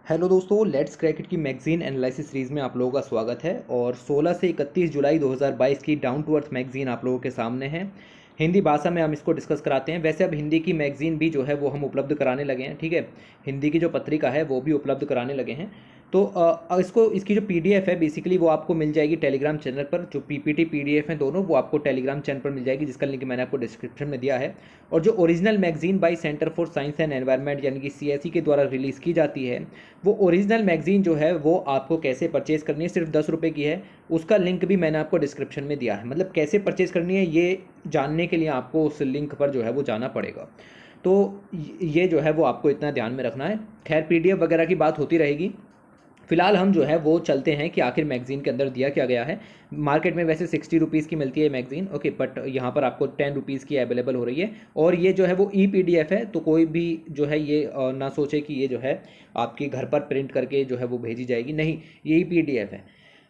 Hello दोस्तों, let's क्रैकेट की magazine analysis series में आप लोगों का स्वागत है। और 16 से 31 जुलाई 2022 की डाउन टू अर्थ मैगजीन आप लोगों के सामने है। हिंदी भाषा में हम इसको डिस्कस कराते हैं। वैसे अब हिंदी की मैगजीन भी जो है वो हम उपलब्ध कराने लगे हैं, ठीक है। हिंदी की जो पत्रिका है वो भी उपलब्ध कराने लगे हैं। तो इसकी जो पीडीएफ है बेसिकली वो आपको मिल जाएगी टेलीग्राम चैनल पर। जो पीपीटी पीडीएफ है दोनों वो आपको टेलीग्राम चैनल पर मिल जाएगी, जिसका लिंक मैंने आपको डिस्क्रिप्शन में दिया है। और जो original magazine bye centre for science and environment यानी कि सीएसई के द्वारा रिलीज़ की जाती है, वो ओरिजिनल मैगजीन जो है वो आपको कैसे परचेज़ करनी है, सिर्फ 10 रुपये की है। उसका लिंक भी मैंने आपको डिस्क्रिप्शन में दिया है। मतलब कैसे परचेज़ करनी है ये जानने के लिए आपको उस लिंक पर जो है वो जाना पड़ेगा। तो ये जो है वो आपको इतना ध्यान में रखना है। खैर, पीडीएफ वगैरह की बात होती रहेगी। फिलहाल हम जो है वो चलते हैं कि आखिर मैगजीन के अंदर दिया क्या गया है। मार्केट में वैसे 60 रुपीज़ की मिलती है मैगजीन, ओके, बट यहाँ पर आपको 10 रुपीज़ की अवेलेबल हो रही है। और ये जो है वो ई पीडीएफ है, तो कोई भी जो है ये ना सोचे कि ये जो है आपके घर पर प्रिंट करके जो है वो भेजी जाएगी, नहीं, ये ई पीडीएफ है।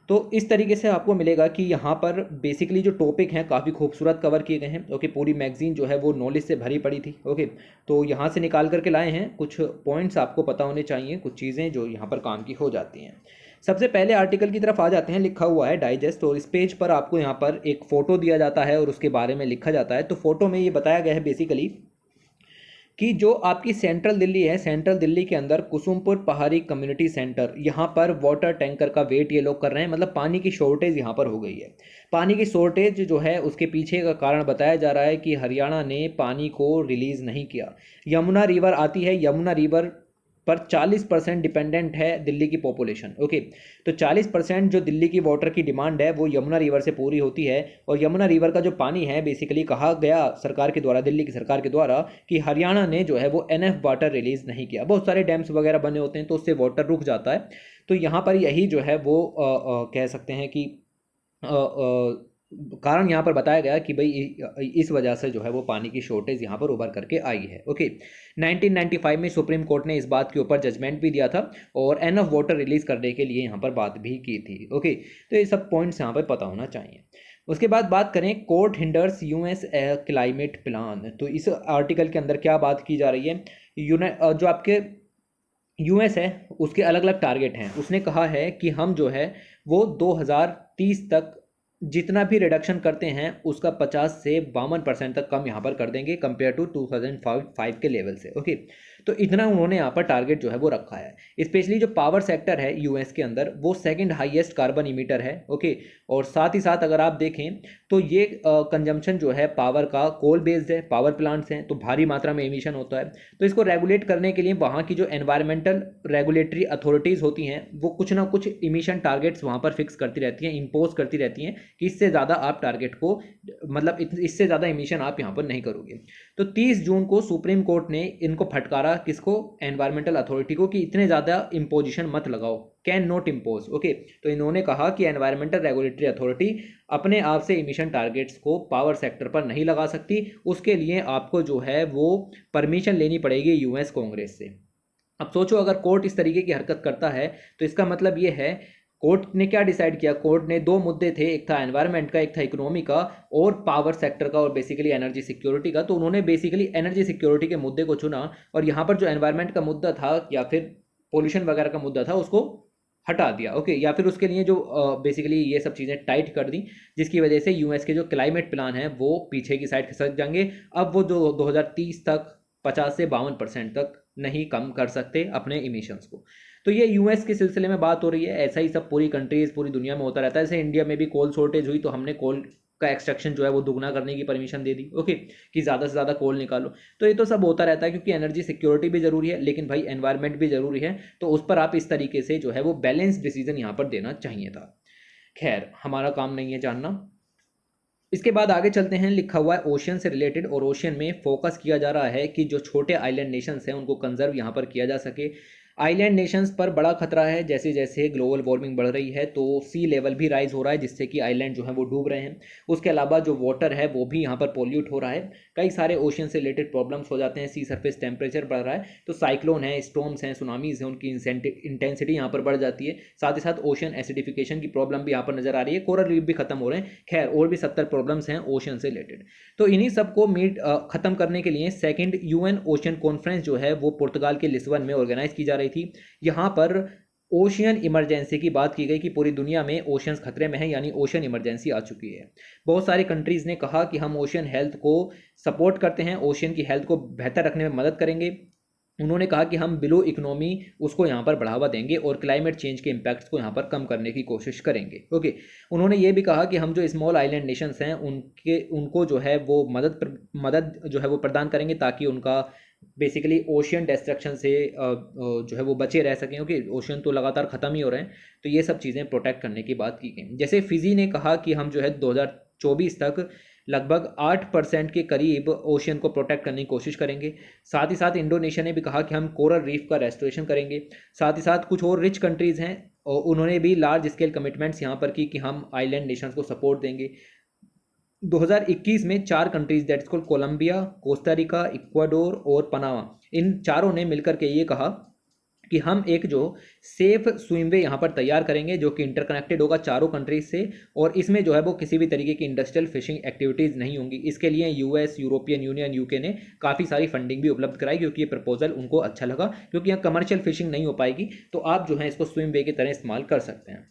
तो इस तरीके से आपको मिलेगा कि यहाँ पर बेसिकली जो टॉपिक हैं काफ़ी खूबसूरत कवर किए गए हैं, ओके। पूरी मैगजीन जो है वो नॉलेज से भरी पड़ी थी, ओके। तो यहाँ से निकाल करके लाए हैं कुछ पॉइंट्स आपको पता होने चाहिए, कुछ चीज़ें जो यहाँ पर काम की हो जाती हैं। सबसे पहले आर्टिकल की तरफ आ जाते हैं। लिखा हुआ है डाइजेस्ट, और इस पेज पर आपको यहाँ पर एक फ़ोटो दिया जाता है और उसके बारे में लिखा जाता है। तो फोटो में ये बताया गया है बेसिकली कि जो आपकी सेंट्रल दिल्ली है, सेंट्रल दिल्ली के अंदर कुसुमपुर पहाड़ी कम्युनिटी सेंटर, यहाँ पर वाटर टैंकर का वेट ये लोग कर रहे हैं। मतलब पानी की शॉर्टेज यहाँ पर हो गई है। पानी की शॉर्टेज जो है उसके पीछे का कारण बताया जा रहा है कि हरियाणा ने पानी को रिलीज़ नहीं किया। यमुना रिवर आती है, यमुना रिवर पर 40% डिपेंडेंट है दिल्ली की पॉपुलेशन, ओके। तो 40% जो दिल्ली की वाटर की डिमांड है वो यमुना रिवर से पूरी होती है। और यमुना रिवर का जो पानी है बेसिकली कहा गया सरकार के द्वारा, दिल्ली की सरकार के द्वारा, कि हरियाणा ने जो है वो एनएफ वाटर रिलीज़ नहीं किया। बहुत सारे डैम्स वगैरह बने होते हैं तो उससे वाटर रुक जाता है। तो यहाँ पर यही जो है वो कह सकते हैं कि कारण यहाँ पर बताया गया कि भाई इस वजह से जो है वो पानी की शॉर्टेज यहाँ पर उभर करके आई है, ओके। 1995 में सुप्रीम कोर्ट ने इस बात के ऊपर जजमेंट भी दिया था और एन ऑफ वाटर रिलीज करने के लिए यहाँ पर बात भी की थी, ओके। तो ये सब पॉइंट्स यहाँ पर पता होना चाहिए। उसके बाद बात करें court hinders US climate plan. तो इस आर्टिकल के अंदर क्या बात की जा रही है, जो आपके यूएस है उसके अलग अलग टारगेट हैं। उसने कहा है कि हम जो है वो 2030 तक जितना भी रिडक्शन करते हैं उसका 50 से 52% तक कम यहाँ पर कर देंगे कंपेयर टू 2005 के लेवल से, ओके। तो इतना उन्होंने यहाँ पर टारगेट जो है वो रखा है। स्पेशली जो पावर सेक्टर है यूएस के अंदर वो सेकंड हाईएस्ट कार्बन इमीटर है, ओके। और साथ ही साथ अगर आप देखें तो ये कंजम्पशन जो है पावर का कोल बेस्ड है, पावर प्लांट्स हैं तो भारी मात्रा में एमिशन होता है। तो इसको रेगुलेट करने के लिए वहाँ की जो एनवायरमेंटल रेगुलेटरी अथॉरिटीज़ होती हैं वो कुछ ना कुछ इमिशन टारगेट्स वहाँ पर फिक्स करती रहती हैं, इम्पोज करती रहती हैं कि इससे ज़्यादा आप टारगेट को, मतलब इससे ज़्यादा इमिशन आप यहाँ पर नहीं करोगे। तो 30 जून को सुप्रीम कोर्ट ने इनको फटकारा, किसको, एनवायरमेंटल अथॉरिटी को, कि इतने ज़्यादा इम्पोजिशन मत लगाओ, कैन नॉट इम्पोज, ओके। तो इन्होंने कहा कि एनवायरमेंटल रेगुलेटरी अथॉरिटी अपने आप से इमिशन टारगेट्स को पावर सेक्टर पर नहीं लगा सकती। उसके लिए आपको जो है वो परमिशन लेनी पड़ेगी यूएस कांग्रेस से। अब सोचो अगर कोर्ट इस तरीके की हरकत करता है तो इसका मतलब ये है, कोर्ट ने क्या डिसाइड किया, कोर्ट ने दो मुद्दे थे, एक था एनवायरनमेंट का, एक था इकोनॉमी का और पावर सेक्टर का और बेसिकली एनर्जी सिक्योरिटी का। तो उन्होंने बेसिकली एनर्जी सिक्योरिटी के मुद्दे को चुना और यहाँ पर जो एनवायरनमेंट का मुद्दा था या फिर पोल्यूशन वगैरह का मुद्दा था उसको हटा दिया, ओके। या फिर उसके लिए जो बेसिकली ये सब चीज़ें टाइट कर दी, जिसकी वजह से यूएस के जो क्लाइमेट प्लान है वो पीछे की साइड खिसक जाएंगे। अब वो जो 2030 तक 50 से 52% तक नहीं कम कर सकते अपने इमिशंस को। तो ये यूएस के सिलसिले में बात हो रही है। ऐसा ही सब पूरी कंट्रीज, पूरी दुनिया में होता रहता है। जैसे इंडिया में भी कोल शॉर्टेज हुई तो हमने कोल का एक्सट्रैक्शन जो है वो दुगना करने की परमिशन दे दी, ओके, कि ज़्यादा से ज़्यादा कोल निकालो। तो ये तो सब होता रहता है क्योंकि एनर्जी सिक्योरिटी भी ज़रूरी है लेकिन भाई एनवायरनमेंट भी ज़रूरी है। तो उस पर आप इस तरीके से जो है वो बैलेंस डिसीजन यहाँ पर देना चाहिए था। खैर, हमारा काम नहीं है जानना। इसके बाद आगे चलते हैं। लिखा हुआ है ओशियन से रिलेटेड, और ओशियन में फोकस किया जा रहा है कि जो छोटे आइलैंड नेशंस हैं उनको कंजर्व यहाँ पर किया जा सके। आइलैंड नेशंस पर बड़ा खतरा है, जैसे जैसे ग्लोबल वार्मिंग बढ़ रही है तो सी लेवल भी राइज हो रहा है जिससे कि आइलैंड जो है वो डूब रहे हैं। उसके अलावा जो वाटर है वो भी यहाँ पर पोल्यूट हो रहा है। कई सारे ओशियन से रिलेटेड प्रॉब्लम्स हो जाते हैं। सी सरफेस टेम्परेचर बढ़ रहा है तो साइक्लोन है, स्टॉर्म्स हैं, सुनामीज हैं, उनकी इंटेंसिटी यहाँ पर बढ़ जाती है। साथ ही साथ ओशन एसिडिफिकेशन की प्रॉब्लम भी यहाँ पर नजर आ रही है। कोरल रीफ भी खत्म हो रहे हैं। खैर, और भी 70 प्रॉब्लम्स हैं ओशन से रिलेटेड। तो इन्हीं सबको खत्म करने के लिए सेकेंड यूएन ओशन कॉन्फ्रेंस जो है वो पुर्तगाल के लिस्बन में ऑर्गेनाइज की जा रही थी। यहाँ पर ओशियन इमरजेंसी की बात की गई कि पूरी दुनिया में ओशंस खतरे में है, यानी ओशन इमरजेंसी आ चुकी है। बहुत सारी कंट्रीज़ ने कहा कि हम ओशन हेल्थ को सपोर्ट करते हैं, ओशन की हेल्थ को बेहतर रखने में मदद करेंगे। उन्होंने कहा कि हम ब्लू इकोनॉमी उसको यहाँ पर बढ़ावा देंगे और क्लाइमेट चेंज के इम्पैक्ट्स को यहाँ पर कम करने की कोशिश करेंगे। ओके, उन्होंने ये भी कहा कि हम जो स्मॉल आइलैंड नेशंस हैं उनको जो है वो मदद जो है वो प्रदान करेंगे, ताकि उनका बेसिकली ओशियन डिस्ट्रक्शन से जो है वो बचे रह सकें। ओके, ओशियन तो लगातार ख़त्म ही हो रहे हैं, तो ये सब चीज़ें प्रोटेक्ट करने की बात की गई। जैसे फिजी ने कहा कि हम जो है 2024 तक लगभग 8% के करीब ओशियन को प्रोटेक्ट करने की कोशिश करेंगे। साथ ही साथ इंडोनेशिया ने भी कहा कि हम कोरल रीफ का रेस्टोरेशन करेंगे। साथ ही साथ कुछ और रिच कंट्रीज़ हैं और उन्होंने भी लार्ज स्केल कमिटमेंट्स यहाँ पर की कि हम आइलैंड नेशंस को सपोर्ट देंगे। 2021 में 4 countries that's called Colombia, Costa Rica, Ecuador और पनामा, इन चारों ने मिलकर के ये कहा कि हम एक जो सेफ स्विमवे यहाँ पर तैयार करेंगे जो कि इंटरकनेक्टेड होगा चारों कंट्रीज से, और इसमें जो है वो किसी भी तरीके की इंडस्ट्रियल फिशिंग एक्टिविटीज़ नहीं होंगी। इसके लिए यूएस, यूरोपियन यूनियन, यूके ने काफ़ी सारी फंडिंग भी उपलब्ध कराई, क्योंकि ये प्रपोजल उनको अच्छा लगा, क्योंकि यहाँ कमर्शियल फिशिंग नहीं हो पाएगी, तो आप जो है इसको स्विमवे की तरह इस्तेमाल कर सकते हैं।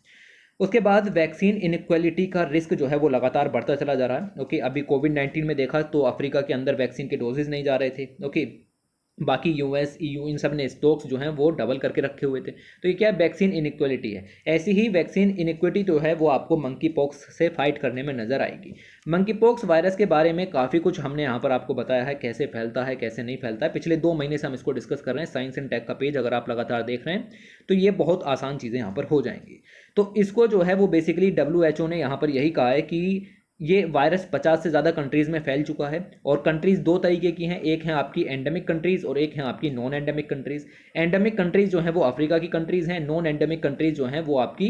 उसके बाद वैक्सीन इनइक्वालिटी का रिस्क जो है वो लगातार बढ़ता चला जा रहा है। ओके, अभी कोविड-19 में देखा तो अफ्रीका के अंदर वैक्सीन के डोजेज नहीं जा रहे थे। ओके, बाकी यूएस, ईयू इन सब ने स्टॉक्स जो हैं वो डबल करके रखे हुए थे। तो ये क्या है, वैक्सीन इनइक्वालिटी है। ऐसी ही वैक्सीन इनइक्विटी जो है वो आपको मंकी पॉक्स से फाइट करने में नजर आएगी। मंकी पॉक्स वायरस के बारे में काफ़ी कुछ हमने यहाँ पर आपको बताया है, कैसे फैलता है कैसे नहीं फैलता है। पिछले 2 महीने से हम इसको डिस्कस कर रहे हैं। साइंस एंड टेक का पेज अगर आप लगातार देख रहे हैं तो ये बहुत आसान चीज़ें यहाँ पर हो जाएंगी। तो इसको जो है वो बेसिकली WHO ने यहाँ पर यही कहा है कि ये वायरस 50 से ज़्यादा कंट्रीज़ में फैल चुका है, और कंट्रीज़ दो तरीके की हैं, एक है आपकी एंडेमिक कंट्रीज़ और एक है आपकी non endemic countries. Endemic countries जो हैं वो अफ्रीका की कंट्रीज़ हैं, नॉन एंडेमिक कंट्रीज़ जो हैं वो आपकी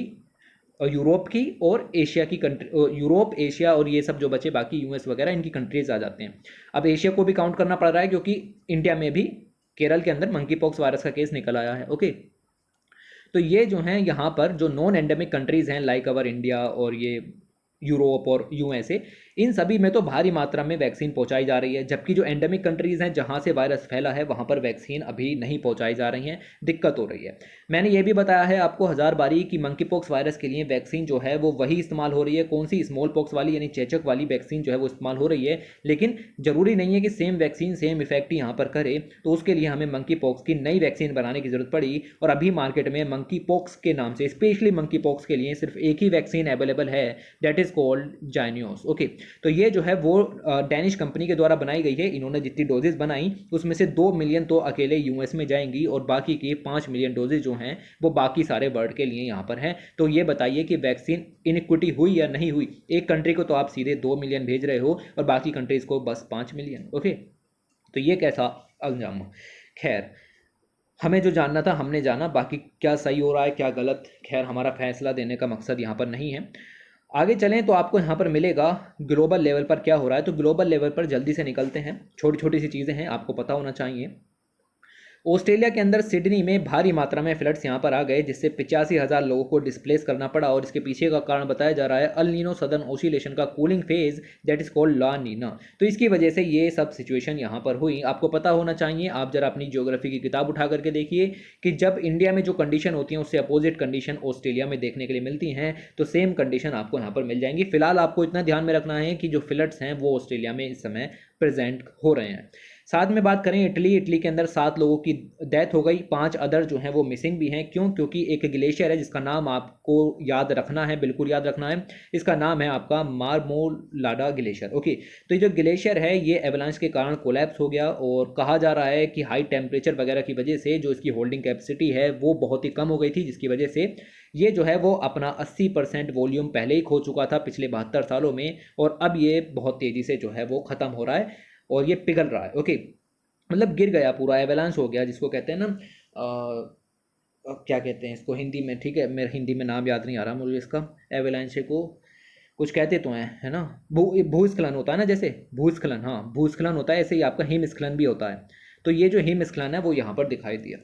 यूरोप की और एशिया की कंट्री, यूरोप, एशिया और ये सब जो बचे बाकी यूएस वगैरह, इनकी कंट्रीज़ आ जाते हैं। अब एशिया को भी काउंट करना पड़ रहा है, क्योंकि इंडिया में भी केरल के अंदर मंकी पॉक्स वायरस का केस निकल आया है। ओके, तो ये जो हैं यहाँ पर जो नॉन एंडेमिक कंट्रीज़ हैं लाइक अवर इंडिया और ये यूरोप और यूएसए, इन सभी में तो भारी मात्रा में वैक्सीन पहुंचाई जा रही है, जबकि जो एंडेमिक कंट्रीज़ हैं जहां से वायरस फैला है वहां पर वैक्सीन अभी नहीं पहुंचाई जा रही हैं, दिक्कत हो रही है। मैंने ये भी बताया है आपको 1000 बारी कि मंकी पॉक्स वायरस के लिए वैक्सीन जो है वो वही इस्तेमाल हो रही है, कौन सी, स्मॉल पॉक्स वाली यानी चेचक वाली वैक्सीन जो है वो इस्तेमाल हो रही है। लेकिन ज़रूरी नहीं है कि सेम वैक्सीन सेम इफेक्ट यहाँ पर करे, तो उसके लिए हमें मंकी पॉक्स की नई वैक्सीन बनाने की ज़रूरत पड़ी, और अभी मार्केट में मंकी पॉक्स के नाम से, स्पेशली मंकी पॉक्स के लिए सिर्फ एक ही वैक्सीन अवेलेबल है, दैट इज़ कॉल्ड जाइनियोस। ओके, तो ये जो है वो डैनिश कंपनी के द्वारा बनाई गई है। इन्होंने जितनी डोजेज बनाई उसमें से 2 मिलियन तो अकेले यूएस में जाएंगी, और बाकी की 5 मिलियन डोजेज जो हैं वो बाकी सारे वर्ल्ड के लिए यहाँ पर हैं। तो ये बताइए कि वैक्सीन इनइक्विटी हुई या नहीं हुई। एक कंट्री को तो आप सीधे 2 मिलियन भेज रहे हो और बाकी कंट्रीज को बस 5 मिलियन। ओके, तो ये कैसा अंजाम। खैर, हमें जो जानना था हमने जाना, बाकी क्या सही हो रहा है क्या गलत, खैर हमारा फैसला देने का मकसद यहाँ पर नहीं है। आगे चलें तो आपको यहाँ पर मिलेगा ग्लोबल लेवल पर क्या हो रहा है। तो ग्लोबल लेवल पर जल्दी से निकलते हैं, छोटी छोटी सी चीज़ें हैं आपको पता होना चाहिए। ऑस्ट्रेलिया के अंदर सिडनी में भारी मात्रा में फ्लड्स यहाँ पर आ गए, जिससे 85,000 लोगों को डिस्प्लेस करना पड़ा, और इसके पीछे का कारण बताया जा रहा है अल नीनो सदर्न ओसिलेशन का cooling phase that is called La Nina. तो इसकी वजह से ये सब सिचुएशन यहाँ पर हुई। आपको पता होना चाहिए, आप जरा अपनी ज्योग्राफी की किताब उठा करके देखिए कि जब इंडिया में जो कंडीशन होती हैं उससे अपोजिट कंडीशन ऑस्ट्रेलिया में देखने के लिए मिलती हैं, तो सेम कंडीशन आपको यहाँ पर मिल जाएंगी। फिलहाल आपको इतना ध्यान में रखना है कि जो फ्लड्स हैं वो ऑस्ट्रेलिया में इस समय प्रेजेंट हो रहे हैं। साथ में बात करें इटली के अंदर 7 लोगों की डेथ हो गई, 5 अदर जो हैं वो मिसिंग भी हैं। क्यों? क्योंकि एक ग्लेशियर है जिसका नाम आपको याद रखना है, बिल्कुल याद रखना है। इसका नाम है आपका मार्मोलाडा ग्लेशियर। ओके, तो ये जो ग्लेशियर है ये एवलांच के कारण कोलैप्स हो गया, और कहा जा रहा है कि हाई टेम्परेचर वगैरह की वजह से जो इसकी होल्डिंग कैपेसिटी है वो बहुत ही कम हो गई थी, जिसकी वजह से ये जो है वो अपना 80% वॉल्यूम पहले ही खो चुका था पिछले 72 सालों में, और अब ये बहुत तेज़ी से जो है वो ख़त्म हो रहा है और ये पिघल रहा है। ओके, मतलब गिर गया, पूरा एवलांस हो गया, जिसको कहते हैं ना क्या कहते हैं इसको हिंदी में, ठीक है मेरे हिंदी में नाम याद नहीं आ रहा मुझे इसका, एवलांस को कुछ कहते तो हैं, है ना, भूस्खलन होता है ना, जैसे भूस्खलन, हाँ भूस्खलन होता है, ऐसे ही आपका हिमस्खलन भी होता है। तो ये जो हिमस्खलन है वो यहाँ पर दिखाई दिया।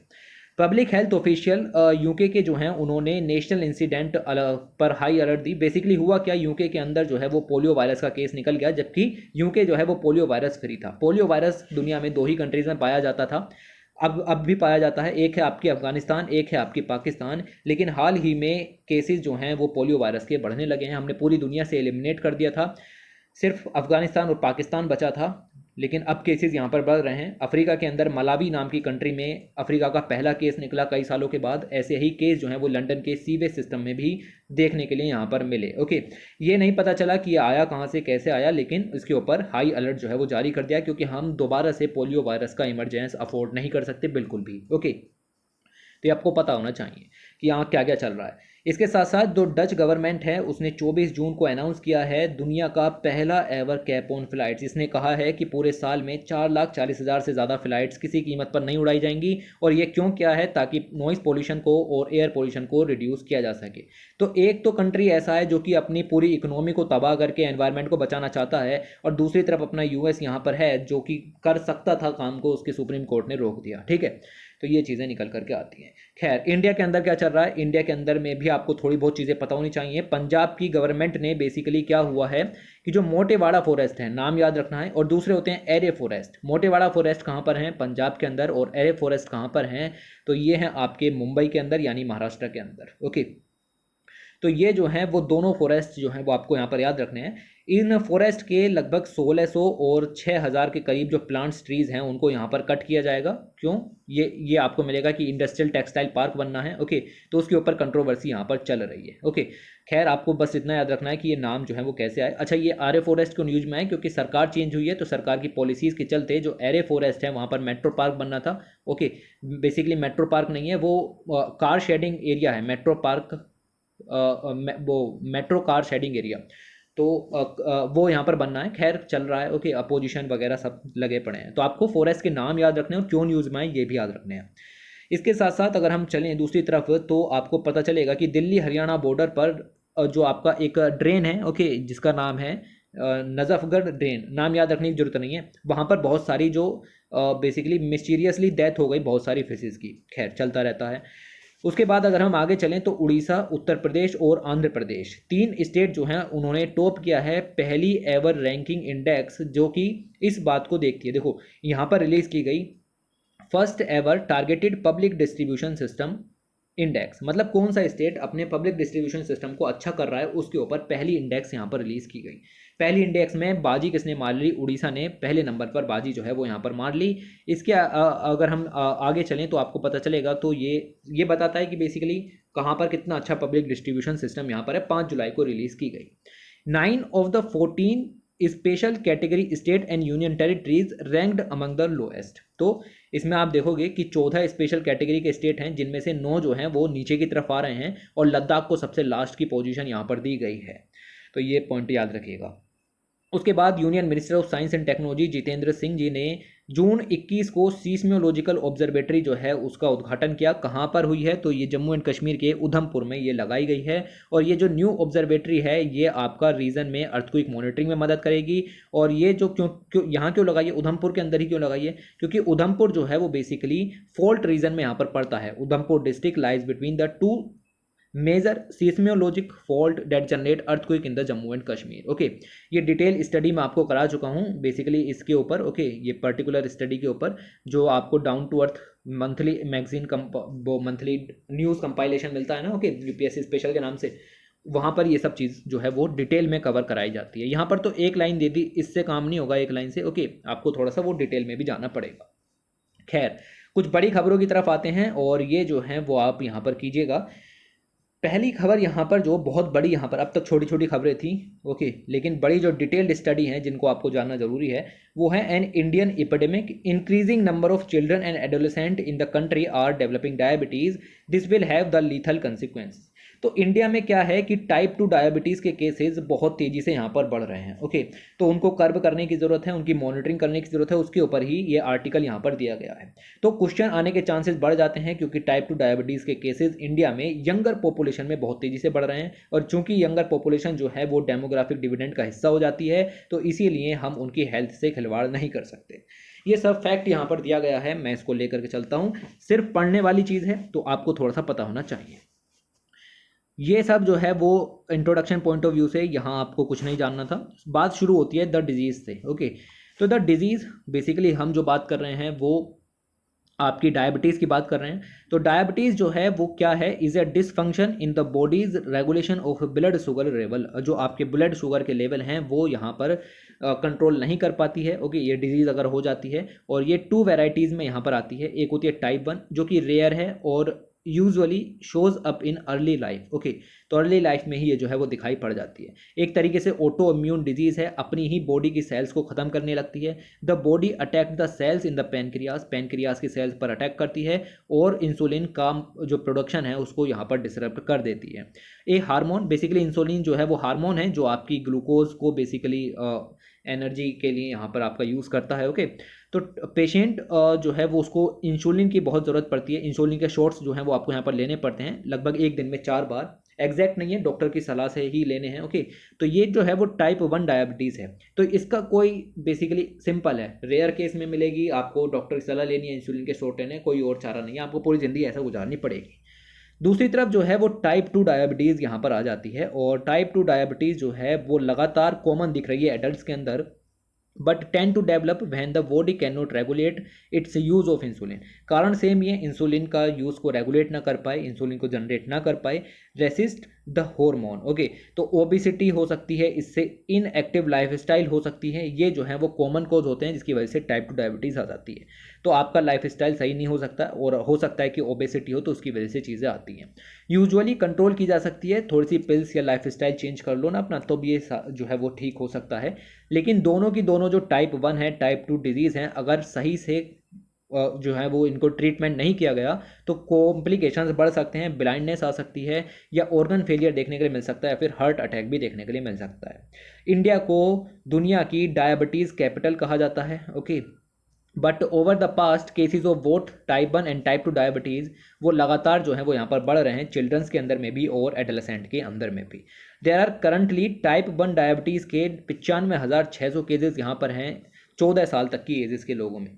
पब्लिक हेल्थ ऑफिशियल यूके के जो हैं उन्होंने नेशनल इंसिडेंट पर हाई अलर्ट दी। बेसिकली हुआ क्या, यूके के अंदर जो है वो पोलियो वायरस का केस निकल गया, जबकि यूके जो है वो पोलियो वायरस फ्री था। पोलियो वायरस दुनिया में 2 ही कंट्रीज़ में पाया जाता था, अब भी पाया जाता है। एक है आपकी अफगानिस्तान, एक है आपकी पाकिस्तान, लेकिन हाल ही में केसेस जो हैं वो पोलियो वायरस के बढ़ने लगे हैं। हमने पूरी दुनिया से एलिमिनेट कर दिया था, सिर्फ अफगानिस्तान और पाकिस्तान बचा था, लेकिन अब केसेस यहाँ पर बढ़ रहे हैं। अफ्रीका के अंदर मलावी नाम की कंट्री में अफ्रीका का पहला केस निकला कई सालों के बाद। ऐसे ही केस जो है वो लंदन के सीवेज सिस्टम में भी देखने के लिए यहाँ पर मिले। ओके, ये नहीं पता चला कि ये आया कहाँ से, कैसे आया, लेकिन इसके ऊपर हाई अलर्ट जो है वो जारी कर दिया, क्योंकि हम दोबारा से पोलियो वायरस का इमरजेंस अफोर्ड नहीं कर सकते बिल्कुल भी। ओके, तो ये आपको पता होना चाहिए कि यहाँ क्या क्या चल रहा है। इसके साथ साथ जो डच गवर्नमेंट है उसने 24 जून को अनाउंस किया है दुनिया का पहला एवर कैप ऑन फ्लाइट्स। इसने कहा है कि पूरे साल में 4,40,000 से ज़्यादा फ्लाइट्स किसी कीमत पर नहीं उड़ाई जाएंगी। और ये क्यों किया है? ताकि नॉइस पोल्यूशन को और एयर पोल्यूशन को रिड्यूस किया जा सके। तो एक तो कंट्री ऐसा है जो कि अपनी पूरी इकोनॉमी को तबाह करके एनवायरनमेंट को बचाना चाहता है, और दूसरी तरफ अपना यूएस यहाँ पर है जो कि कर सकता था काम को, उसके सुप्रीम कोर्ट ने रोक दिया। ठीक है, तो ये चीज़ें निकल करके आती हैं। खैर, इंडिया के अंदर क्या चल रहा है, इंडिया के अंदर में भी आपको थोड़ी बहुत चीज़ें पता होनी चाहिए। पंजाब की गवर्नमेंट ने बेसिकली क्या हुआ है कि जो मोटेवाड़ा फॉरेस्ट है, नाम याद रखना है, और दूसरे होते हैं एरे फॉरेस्ट। मोटेवाड़ा फॉरेस्ट कहाँ पर हैं? पंजाब के अंदर। और एरे फॉरेस्ट कहाँ पर हैं? तो ये हैं आपके मुंबई के अंदर, यानी महाराष्ट्र के अंदर। ओके, तो ये जो है वो दोनों फॉरेस्ट जो हैं वो आपको यहाँ पर याद रखने हैं। इन फॉरेस्ट के लगभग 1600 और 6000 के करीब जो प्लांट्स ट्रीज़ हैं उनको यहाँ पर कट किया जाएगा। क्यों? ये आपको मिलेगा कि इंडस्ट्रियल टेक्सटाइल पार्क बनना है। ओके, तो उसके ऊपर कंट्रोवर्सी यहाँ पर चल रही है। ओके, खैर आपको बस इतना याद रखना है कि ये नाम जो है वो कैसे आए। अच्छा, ये आरे फॉरेस्ट क्यों न्यूज में है? क्योंकि सरकार चेंज हुई है, तो सरकार की पॉलिसीज़ के चलते जो एरे फॉरेस्ट है वहाँ पर मेट्रो पार्क बनना था। ओके, बेसिकली मेट्रो पार्क नहीं है वो, कार शेडिंग एरिया है। मेट्रो पार्क वो मेट्रो कार शेडिंग एरिया, तो वो यहाँ पर बनना है। खैर चल रहा है। ओके, अपोजिशन वगैरह सब लगे पड़े हैं। तो आपको फॉरेस्ट के नाम याद रखने हैं और क्यों न्यूज़ में आए ये भी याद रखने हैं। इसके साथ साथ अगर हम चलें दूसरी तरफ, तो आपको पता चलेगा कि दिल्ली हरियाणा बॉर्डर पर जो आपका एक ड्रेन है, ओके, जिसका नाम है नजफगढ़ ड्रेन, नाम याद रखने की जरूरत नहीं है। वहाँ पर बहुत सारी जो बेसिकली मिस्टीरियसली डेथ हो गई बहुत सारी फिशेज़ की। खैर चलता रहता है। उसके बाद अगर हम आगे चलें तो उड़ीसा, उत्तर प्रदेश और आंध्र प्रदेश, तीन स्टेट जो हैं उन्होंने टॉप किया है पहली एवर रैंकिंग इंडेक्स, जो कि इस बात को देखती है। देखो यहाँ पर रिलीज की गई first ever targeted public distribution system index, मतलब कौन सा स्टेट अपने पब्लिक डिस्ट्रीब्यूशन सिस्टम को अच्छा कर रहा है उसके ऊपर पहली इंडेक्स यहाँ पर रिलीज की गई। पहली इंडेक्स में बाजी किसने मार ली? उड़ीसा ने पहले नंबर पर बाजी जो है वो यहाँ पर मार ली। इसके अगर हम आगे चलें तो आपको पता चलेगा, तो ये बताता है कि बेसिकली कहाँ पर कितना अच्छा पब्लिक डिस्ट्रीब्यूशन सिस्टम यहाँ पर है। 5 जुलाई को रिलीज की गई। 9 of the 14 special category state and union territories ranked among the lowest. तो इसमें आप देखोगे कि 14 स्पेशल कैटेगरी के स्टेट हैं, जिनमें से 9 जो हैं वो नीचे की तरफ आ रहे हैं, और लद्दाख को सबसे लास्ट की पोजीशन यहाँ पर दी गई है। तो ये पॉइंट याद रखिएगा। उसके बाद union minister of science and technology Jitendra Singh ji ने जून 21 को सीस्मियोलॉजिकल ऑब्जर्वेटरी जो है उसका उद्घाटन किया। कहाँ पर हुई है? तो ये जम्मू एंड कश्मीर के उधमपुर में ये लगाई गई है। और ये जो न्यू ऑब्जर्वेटरी है ये आपका रीजन में अर्थक्वेक मॉनिटरिंग में मदद करेगी। और ये जो क्यों यहाँ क्यों लगाई है, उधमपुर के अंदर ही क्यों लगाई है? क्योंकि उधमपुर जो है वो बेसिकली फॉल्ट रीजन में यहाँ पर पड़ता है। Udhampur district lies between the two major seismologic fault that generate earthquake in the Jammu and Kashmir. Okay, ये डिटेल स्टडी मैं आपको करा चुका हूँ बेसिकली इसके ऊपर। ओके, ये पर्टिकुलर स्टडी के ऊपर जो आपको down to earth monthly magazine वो मंथली न्यूज़ कंपाइलेशन मिलता है ना, ओके, यूपीएससी स्पेशल के नाम से, वहाँ पर ये सब चीज़ जो है वो डिटेल में कवर कराई जाती है। यहाँ पर तो एक लाइन दे दी, इससे काम नहीं होगा एक लाइन से। ओके, आपको थोड़ा सा वो डिटेल में भी जाना पड़ेगा। खैर, कुछ बड़ी खबरों की तरफ आते हैं, और ये जो है वो आप यहाँ पर कीजिएगा। पहली खबर यहाँ पर जो बहुत बड़ी, यहाँ पर अब तक छोटी छोटी खबरें थी, ओके, लेकिन बड़ी जो डिटेल्ड स्टडी है जिनको आपको जानना जरूरी है वो है an Indian epidemic, increasing number of children and adolescent in the country are developing diabetes, this will have the lethal consequence. तो इंडिया में क्या है कि टाइप 2 डायबिटीज़ के केसेस बहुत तेज़ी से यहाँ पर बढ़ रहे हैं। ओके, तो उनको कर्ब करने की ज़रूरत है, उनकी मॉनिटरिंग करने की ज़रूरत है, उसके ऊपर ही ये आर्टिकल यहाँ पर दिया गया है। तो क्वेश्चन आने के चांसेस बढ़ जाते हैं, क्योंकि टाइप 2 डायबिटीज़ के केसेस इंडिया में यंगर पॉपुलेशन में बहुत तेज़ी से बढ़ रहे हैं, और चूंकि यंगर पॉपुलेशन जो है वो डेमोग्राफिक डिविडेंड का हिस्सा हो जाती है, तो इसीलिए हम उनकी हेल्थ से खिलवाड़ नहीं कर सकते। ये सब फैक्ट यहाँ पर दिया गया है, मैं इसको लेकर के चलता हूँ। सिर्फ पढ़ने वाली चीज़ है, तो आपको थोड़ा सा पता होना चाहिए। ये सब जो है वो इंट्रोडक्शन पॉइंट ऑफ व्यू से, यहाँ आपको कुछ नहीं जानना था। बात शुरू होती है द डिजीज़ से। ओके, तो द डिजीज़ बेसिकली हम जो बात कर रहे हैं वो आपकी डायबिटीज़ की बात कर रहे हैं, तो डायबिटीज़ जो है वो क्या है, is a dysfunction in the bodies regulation of blood sugar level. जो आपके ब्लड शुगर के लेवल हैं वो यहाँ पर कंट्रोल नहीं कर पाती है। ओके, ये डिजीज़ अगर हो जाती है, और ये टू वेराइटीज़ में यहाँ पर आती है। एक होती है टाइप 1 जो कि रेयर है और usually shows up in early life. Okay, तो अर्ली लाइफ में ही ये जो है वो दिखाई पड़ जाती है। एक तरीके से ऑटो इम्यून डिजीज़ है, अपनी ही बॉडी की सेल्स को ख़त्म करने लगती है। The body attack the cells in the pancreas, pancreas की सेल्स पर अटैक करती है और इंसुलिन का जो प्रोडक्शन है उसको यहाँ पर डिसरप्ट कर देती है। ए हार्मोन, बेसिकली इंसुलिन जो है वो हार्मोन है जो आपकी ग्लूकोज को बेसिकली एनर्जी के लिए यहाँ पर आपका यूज़ करता है। ओके, तो पेशेंट जो है वो उसको इंसुलिन की बहुत ज़रूरत पड़ती है। इंसुलिन के शॉट्स जो हैं वो आपको यहाँ पर लेने पड़ते हैं, लगभग एक दिन में 4 बार। एग्जैक्ट नहीं है, डॉक्टर की सलाह से ही लेने हैं। ओके, तो ये जो है वो टाइप 1 डायबिटीज़ है। तो इसका कोई बेसिकली सिंपल है, रेयर केस में मिलेगी, आपको डॉक्टर की सलाह लेनी है, इंसुलिन के शॉट लेने, कोई और चारा नहीं है, आपको पूरी ज़िंदगी ऐसा गुजारनी पड़ेगी। दूसरी तरफ जो है वो टाइप 2 डायबिटीज़ यहाँ पर आ जाती है, और टाइप 2 डायबिटीज़ जो है वो लगातार कॉमन दिख रही है एडल्ट्स के अंदर, but tend to develop when the body can not regulate its use of insulin. कारण सेम ये, इंसुलिन का यूज़ को रेगुलेट ना कर पाए, इंसुलिन को जनरेट ना कर पाए, रेसिस्ट द हार्मोन। ओके, तो ओबिसिटी हो सकती है, इससे इनएक्टिव लाइफस्टाइल हो सकती है, ये जो है वो कॉमन कॉज होते हैं जिसकी वजह से टाइप 2 डायबिटीज़ आ जाती है। तो आपका लाइफस्टाइल सही नहीं हो सकता, और हो सकता है कि ओबेसिटी हो तो उसकी वजह से चीज़ें आती हैं। यूजुअली कंट्रोल की जा सकती है, थोड़ी सी पिल्स या लाइफस्टाइल चेंज कर लो ना अपना, तो भी ये जो है वो ठीक हो सकता है। लेकिन दोनों की दोनों जो टाइप 1 है, टाइप 2 डिजीज़ हैं, अगर सही से जो है वो इनको ट्रीटमेंट नहीं किया गया तो कॉम्प्लिकेशंस बढ़ सकते हैं, ब्लाइंडनेस आ सकती है, या ऑर्गन फेलियर देखने के लिए मिल सकता है, या फिर हार्ट अटैक भी देखने के लिए मिल सकता है। इंडिया को दुनिया की डायबिटीज़ कैपिटल कहा जाता है। Okay, but over the past cases of both type 1 and type 2 diabetes वो लगातार जो है वो यहाँ पर बढ़ रहे हैं, चिल्ड्रंस के अंदर में भी और एडोलेसेंट के अंदर में भी। There are currently type 1 diabetes के 95,600 केसेस यहाँ पर हैं 14 साल तक की एजेस के लोगों में।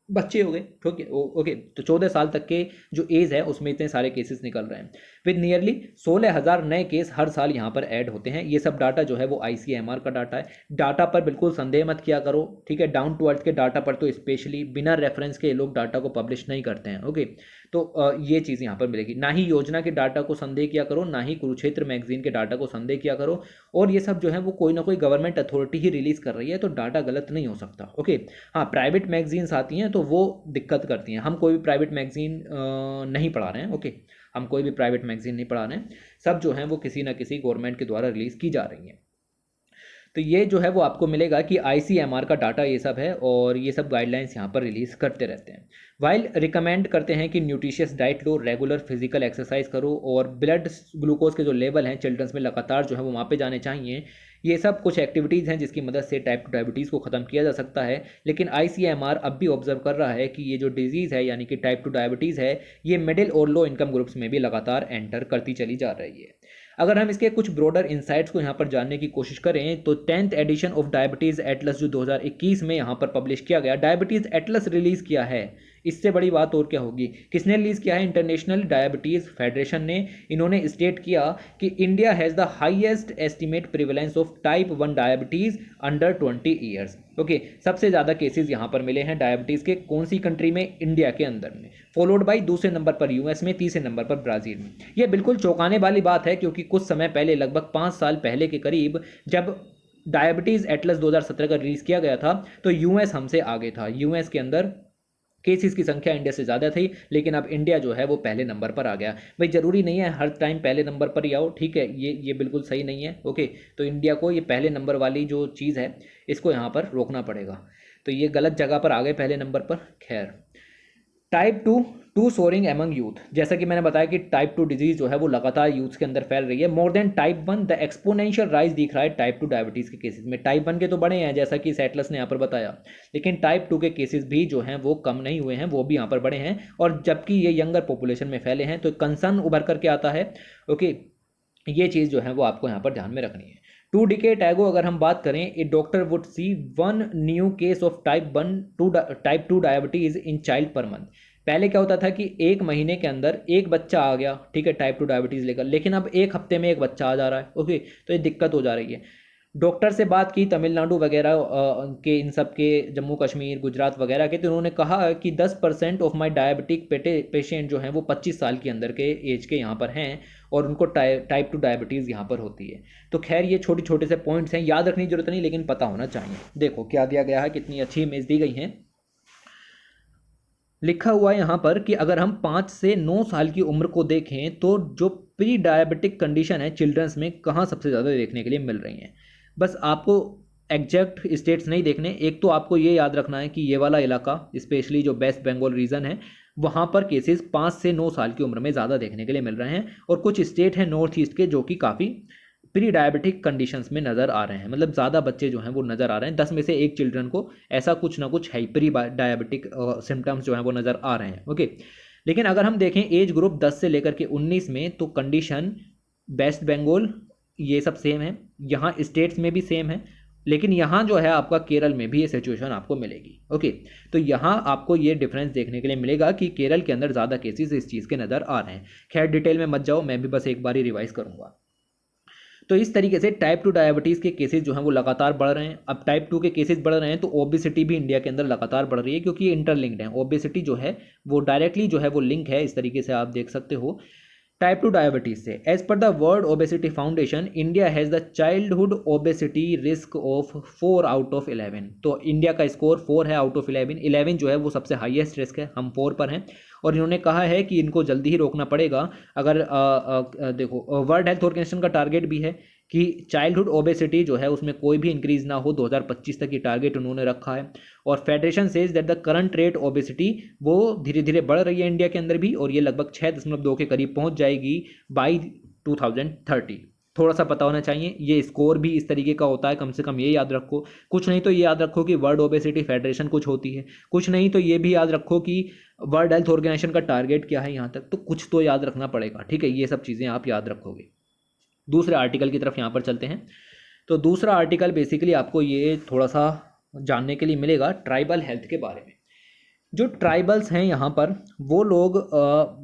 बच्चे हो गए, ठीक है, ओके, तो 14 साल तक के जो एज है उसमें इतने सारे केसेस निकल रहे हैं, विद नियरली 16,000 नए केस हर साल यहाँ पर ऐड होते हैं। ये सब डाटा जो है वो ICMR का डाटा है। डाटा पर बिल्कुल संदेह मत किया करो, ठीक है, डाउन टू अर्थ के डाटा पर तो स्पेशली बिना रेफरेंस के ये लोग डाटा को पब्लिश नहीं करते हैं। ओके, तो ये चीज़ यहाँ पर मिलेगी। ना ही योजना के डाटा को संदेह किया करो, ना ही कुरुक्षेत्र मैगजीन के डाटा को संदेह किया करो, और ये सब जो है वो कोई ना कोई गवर्नमेंट अथॉरिटी ही रिलीज़ कर रही है, तो डाटा गलत नहीं हो सकता। ओके, हाँ, प्राइवेट मैगजीन्स आती हैं तो वो दिक्कत करती हैं। हम कोई भी प्राइवेट मैगजीन नहीं पढ़ा रहे हैं। ओके, हम कोई भी प्राइवेट मैगजीन नहीं पढ़ा रहे हैं, सब जो हैं वो किसी ना किसी गवर्नमेंट के द्वारा रिलीज़ की जा रही हैं। तो ये जो है वो आपको मिलेगा कि ICMR का डाटा ये सब है, और ये सब गाइडलाइंस यहाँ पर रिलीज़ करते रहते हैं। वाइल रिकमेंड करते हैं कि न्यूट्रिशियस डाइट लो, रेगुलर फिजिकल एक्सरसाइज करो, और ब्लड ग्लूकोज के जो लेवल हैं चिल्ड्रंस में लगातार जो है वो वहाँ पे जाने चाहिए। ये सब कुछ एक्टिविटीज़ हैं जिसकी मदद से टाइप 2 डायबिटीज़ को ख़त्म किया जा सकता है। लेकिन ICMR अब भी ऑब्जर्व कर रहा है कि ये जो डिजीज़ है यानी कि टाइप 2 डायबिटीज़ है, ये मिडिल और लो इनकम ग्रुप्स में भी लगातार एंटर करती चली जा रही है। अगर हम इसके कुछ ब्रॉडर इंसाइट्स को यहाँ पर जानने की कोशिश करें तो 10th addition of diabetes Atlas जो 2021 में यहाँ पर पब्लिश किया गया, डायबिटीज़ एटलस रिलीज़ किया है, इससे बड़ी बात और क्या होगी। किसने रिलीज़ किया है? इंटरनेशनल डायबिटीज़ फेडरेशन ने। इन्होंने स्टेट किया कि India has the highest estimate prevalence of type 1 diabetes under 20 years. Okay, सबसे ज़्यादा केसेस यहाँ पर मिले हैं डायबिटीज़ के, कौन सी कंट्री में? इंडिया के अंदर में, फॉलोड बाई दूसरे नंबर पर US में, तीसरे नंबर पर ब्राज़ील में। यह बिल्कुल चौंकाने वाली बात है, क्योंकि कुछ समय पहले, लगभग 5 साल पहले के करीब, जब डायबिटीज़ एटलस 2017 का रिलीज़ किया गया था तो US हमसे आगे था। US के अंदर केसेस की संख्या इंडिया से ज़्यादा थी, लेकिन अब इंडिया जो है वो पहले नंबर पर आ गया। भाई ज़रूरी नहीं है हर टाइम पहले नंबर पर ही आओ, ठीक है, ये बिल्कुल सही नहीं है। ओके, तो इंडिया को ये पहले नंबर वाली जो चीज़ है इसको यहाँ पर रोकना पड़ेगा। तो ये गलत जगह पर आ गए पहले नंबर पर। खैर, टाइप 2 सोरिंग एमंग यूथ, जैसा कि मैंने बताया कि टाइप 2 डिजीज़ जो है वो लगातार यूथ्स के अंदर फैल रही है, more than type 1। The exponential rise दिख रहा है टाइप 2 डायबिटीज़ के केसेस में। टाइप 1 के तो बड़े हैं जैसा कि सेटलस ने यहाँ पर बताया, लेकिन टाइप 2 के केसेस भी जो हैं वो कम नहीं हुए हैं, वो भी यहाँ पर बड़े हैं, और जबकि ये यंगर पॉपुलेशन में फैले हैं, तो कंसर्न उभर करके आता है। ओके, ये चीज़ जो है वो आपको यहाँ पर ध्यान में रखनी है। 2 डिकेड एगो अगर हम बात करें, a doctor would see 1 new case of type 2 diabetes in child per month. पहले क्या होता था कि एक महीने के अंदर एक बच्चा आ गया, ठीक है, टाइप 2 डायबिटीज़ लेकर, लेकिन अब एक हफ्ते में एक बच्चा आ जा रहा है। ओके, तो ये दिक्कत हो जा रही है। डॉक्टर से बात की तमिलनाडु वगैरह के, इन सब के, जम्मू कश्मीर गुजरात वगैरह के, तो उन्होंने कहा कि 10% ऑफ माई डायबिटिक पेशेंट जो हैं वो 25 साल के अंदर के एज के यहाँ पर हैं और उनको टाइप 2 डायबिटीज़ यहाँ पर होती है। तो खैर ये छोटे छोटे से पॉइंट्स हैं, याद रखने की जरूरत नहीं, लेकिन पता होना चाहिए। देखो क्या दिया गया है, कितनी अच्छी इमेज दी गई है। लिखा हुआ है यहाँ पर कि अगर हम 5 से 9 साल की उम्र को देखें तो जो प्री डायबिटिक कंडीशन है चिल्ड्रंस में कहाँ सबसे ज़्यादा देखने के लिए मिल रही हैं। बस आपको एग्जैक्ट स्टेट्स नहीं देखने, एक तो आपको ये याद रखना है कि ये वाला इलाका, स्पेशली जो वेस्ट बंगाल रीजन है, वहाँ पर केसेस 5 से 9 साल की उम्र में ज़्यादा देखने के लिए मिल रहे हैं। और कुछ स्टेट हैं नॉर्थ ईस्ट के जो कि काफ़ी प्री डायबिटिक कंडीशंस में नज़र आ रहे हैं, मतलब ज़्यादा बच्चे जो हैं वो नज़र आ रहे हैं। 10 में से एक चिल्ड्रन को ऐसा कुछ ना कुछ है प्री डायबिटिक सिम्टम्स जो हैं वो नज़र आ रहे हैं। ओके, लेकिन अगर हम देखें एज ग्रुप 10 से लेकर के 19 में, तो कंडीशन वेस्ट बंगाल ये सब सेम है, यहाँ स्टेट्स में भी सेम है, लेकिन यहाँ जो है आपका केरल में भी ये सिचुएशन आपको मिलेगी। ओके, तो यहाँ आपको ये डिफरेंस देखने के लिए मिलेगा कि केरल के अंदर ज़्यादा केसेस इस चीज़ के नज़र आ रहे हैं। खैर डिटेल में मत जाओ, मैं भी बस एक बार ही रिवाइज करूँगा। तो इस तरीके से टाइप 2 डायबिटीज़ के केसेस जो हैं वो लगातार बढ़ रहे हैं। अब टाइप 2 के केसेस बढ़ रहे हैं तो ओबेसिटी भी इंडिया के अंदर लगातार बढ़ रही है, क्योंकि ये इंटरलिंक्ड है। ओबेसिटी जो है वो डायरेक्टली जो है वो लिंक है, इस तरीके से आप देख सकते हो टाइप 2 डायबिटीज से। As per the world obesity foundation, India has the childhood obesity risk of 4 out of 11। तो इंडिया का स्कोर 4 है आउट ऑफ 11। 11 जो है वो सबसे हाईएस्ट रिस्क है, हम 4 पर हैं। और इन्होंने कहा है कि इनको जल्दी ही रोकना पड़ेगा। अगर देखो वर्ल्ड हेल्थ ऑर्गेनाइजेशन का टारगेट भी है कि चाइल्डहुड ओबेसिटी जो है उसमें कोई भी इंक्रीज ना हो, 2025 तक की टारगेट उन्होंने रखा है। और federation says that the current rate obesity वो धीरे धीरे बढ़ रही है इंडिया के अंदर भी, और ये लगभग 6.2 के करीब पहुंच जाएगी बाई 2030। थोड़ा सा पता होना चाहिए, ये स्कोर भी इस तरीके का होता है, कम से कम ये याद रखो। कुछ नहीं तो ये याद रखो कि वर्ल्ड ओबेसिटी फेडरेशन कुछ होती है, कुछ नहीं तो ये भी याद रखो कि वर्ल्ड हेल्थ ऑर्गेनाइजेशन का टारगेट क्या है यहाँ तक, तो कुछ तो याद रखना पड़ेगा। ठीक है, ये सब चीज़ें आप याद रखोगे। दूसरे आर्टिकल की तरफ यहाँ पर चलते हैं। तो दूसरा आर्टिकल बेसिकली आपको ये थोड़ा सा जानने के लिए मिलेगा ट्राइबल हेल्थ के बारे में। जो ट्राइबल्स हैं यहाँ पर, वो लोग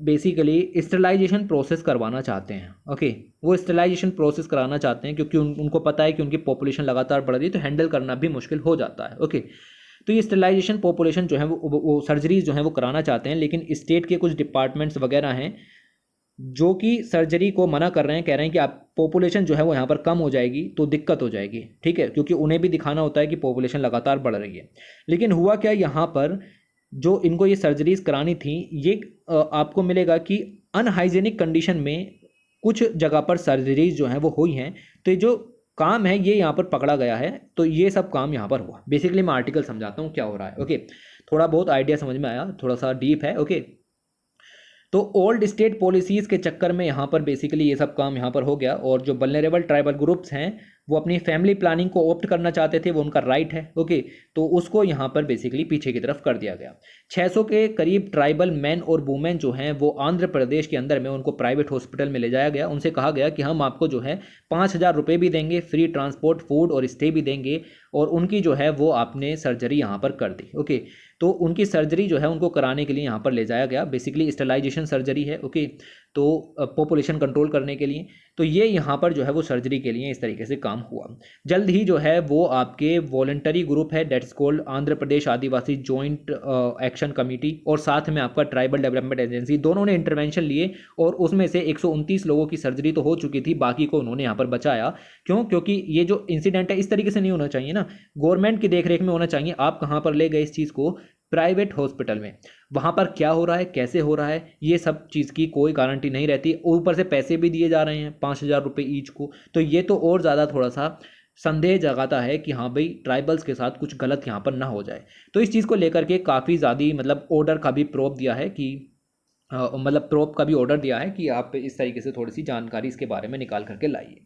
बेसिकली स्टरलाइजेशन प्रोसेस करवाना चाहते हैं। ओके, वो स्टरलाइजेशन प्रोसेस कराना चाहते हैं क्योंकि उनको पता है कि उनकी पॉपुलेशन लगातार बढ़ रही है, तो हैंडल करना भी मुश्किल हो जाता है। ओके, तो ये स्टरलाइजेशन पॉपुलेशन जो है वो सर्जरीज जो है वो कराना चाहते हैं, लेकिन स्टेट के कुछ डिपार्टमेंट्स वगैरह हैं जो कि सर्जरी को मना कर रहे हैं, कह रहे हैं कि आप पॉपुलेशन जो है वो यहाँ पर कम हो जाएगी तो दिक्कत हो जाएगी। ठीक है, क्योंकि उन्हें भी दिखाना होता है कि पॉपुलेशन लगातार बढ़ रही है। लेकिन हुआ क्या, यहाँ पर जो इनको ये सर्जरीज करानी थी, ये आपको मिलेगा कि अनहाइजेनिक कंडीशन में कुछ जगह पर सर्जरीज जो हैं वो हुई हैं। तो ये जो काम है ये यहाँ पर पकड़ा गया है, तो ये सब काम यहाँ पर हुआ। बेसिकली मैं आर्टिकल समझाता हूँ क्या हो रहा है। ओके, थोड़ा बहुत आइडिया समझ में आया, थोड़ा सा डीप है। ओके, तो ओल्ड स्टेट पॉलिसीज़ के चक्कर में यहाँ पर बेसिकली ये सब काम यहाँ पर हो गया, और जो वल्नरेबल ट्राइबल ग्रुप्स हैं वो अपनी फैमिली प्लानिंग को ऑप्ट करना चाहते थे, वो उनका राइट है। ओके, तो उसको यहाँ पर बेसिकली पीछे की तरफ कर दिया गया। 600 के करीब ट्राइबल मैन और वुमेन जो हैं वो आंध्र प्रदेश के अंदर में उनको प्राइवेट हॉस्पिटल में ले जाया गया। उनसे कहा गया कि हम आपको जो है 5,000 रुपये भी देंगे, फ्री ट्रांसपोर्ट, फूड और स्टे भी देंगे, और उनकी जो है वो आपने सर्जरी यहाँ पर कर दी। ओके, तो उनकी सर्जरी जो है उनको कराने के लिए यहाँ पर ले जाया गया। बेसिकली स्टरलाइजेशन सर्जरी है। ओके, तो पॉपुलेशन कंट्रोल करने के लिए, तो ये यहाँ पर जो है वो सर्जरी के लिए इस तरीके से काम हुआ। जल्द ही जो है वो आपके वॉलंटरी ग्रुप है, डेट्स कॉल्ड आंध्र प्रदेश आदिवासी जॉइंट एक्शन कमेटी, और साथ में आपका ट्राइबल डेवलपमेंट एजेंसी, दोनों ने इंटरवेंशन लिए, और उसमें से 129 लोगों की सर्जरी तो हो चुकी थी, बाकी को उन्होंने यहाँ पर बचाया। क्यों? क्योंकि ये जो इंसिडेंट है इस तरीके से नहीं होना चाहिए ना, गवर्नमेंट की देखरेख में होना चाहिए। आप कहाँ पर ले गए इस चीज़ को? प्राइवेट हॉस्पिटल में। वहाँ पर क्या हो रहा है, कैसे हो रहा है, ये सब चीज़ की कोई गारंटी नहीं रहती। ऊपर से पैसे भी दिए जा रहे हैं 5,000 रुपये ईच को, तो ये तो और ज़्यादा थोड़ा सा संदेह जगाता है कि हाँ भाई ट्राइबल्स के साथ कुछ गलत यहाँ पर ना हो जाए। तो इस चीज़ को लेकर के काफ़ी ज़्यादा मतलब ऑर्डर का भी प्रूफ दिया है कि मतलब प्रूफ का भी ऑर्डर दिया है कि आप इस तरीके से थोड़ी सी जानकारी इसके बारे में निकाल करके लाइए।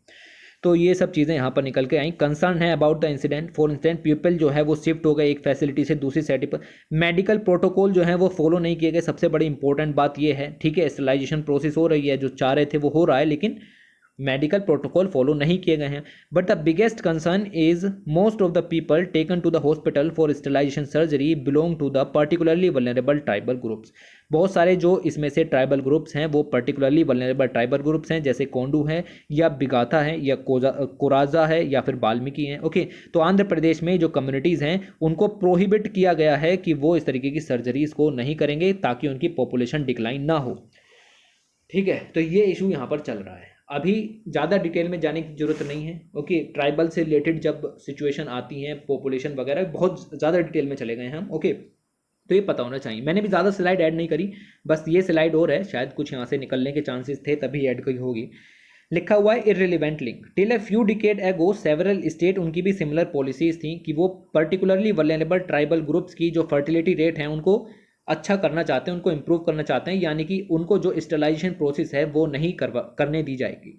तो ये सब चीज़ें यहाँ पर निकल के आई। कंसर्न है about the incident, for instant people जो है वो शिफ्ट हो गए एक फैसिलिटी से दूसरी सेटिंग पर। मेडिकल प्रोटोकॉल जो है वो फॉलो नहीं किए गए, सबसे बड़ी इंपॉर्टेंट बात ये है। ठीक है, स्टरलाइजेशन प्रोसेस हो रही है, जो चाह रहे थे वो हो रहा है, लेकिन मेडिकल प्रोटोकॉल फॉलो नहीं किए गए हैं। But the biggest concern is most of the people taken to the hospital for sterilisation surgery belong to the particularly vulnerable tribal groups. बहुत सारे जो इसमें से ट्राइबल ग्रुप्स हैं वो पर्टिकुलरली वल्नरेबल ट्राइबल ग्रुप्स हैं, जैसे कोंडू है या बिगाथा है या कोराजा है या फिर वाल्मीकि हैं। ओके, तो आंध्र प्रदेश में जो कम्युनिटीज़ हैं उनको प्रोहिबिट किया गया है कि वो इस तरीके की सर्जरीज को नहीं करेंगे ताकि उनकी पॉपुलेशन डिक्लाइन ना हो। ठीक है, तो ये इशू यहाँ पर चल रहा है। अभी ज़्यादा डिटेल में जाने की जरूरत नहीं है। ओके, ट्राइबल से रिलेटेड जब सिचुएशन आती है, पॉपुलेशन वगैरह, बहुत ज़्यादा डिटेल में चले गए हैं हम। ओके, तो ये पता होना चाहिए। मैंने भी ज़्यादा स्लाइड ऐड नहीं करी, बस ये स्लाइड और है, शायद कुछ यहाँ से निकलने के चांसेस थे तभी ऐड की होगी। लिखा हुआ है irrelevant link. Till a few decade एगो सेवरल स्टेट, उनकी भी सिमिलर पॉलिसीज थी कि वो पर्टिकुलरली वल्नरेबल ट्राइबल ग्रुप्स की जो फर्टिलिटी रेट है उनको अच्छा करना चाहते हैं, उनको इम्प्रूव करना चाहते हैं, यानी कि उनको जो स्टेलाइजेशन प्रोसेस है वो नहीं करने दी जाएगी।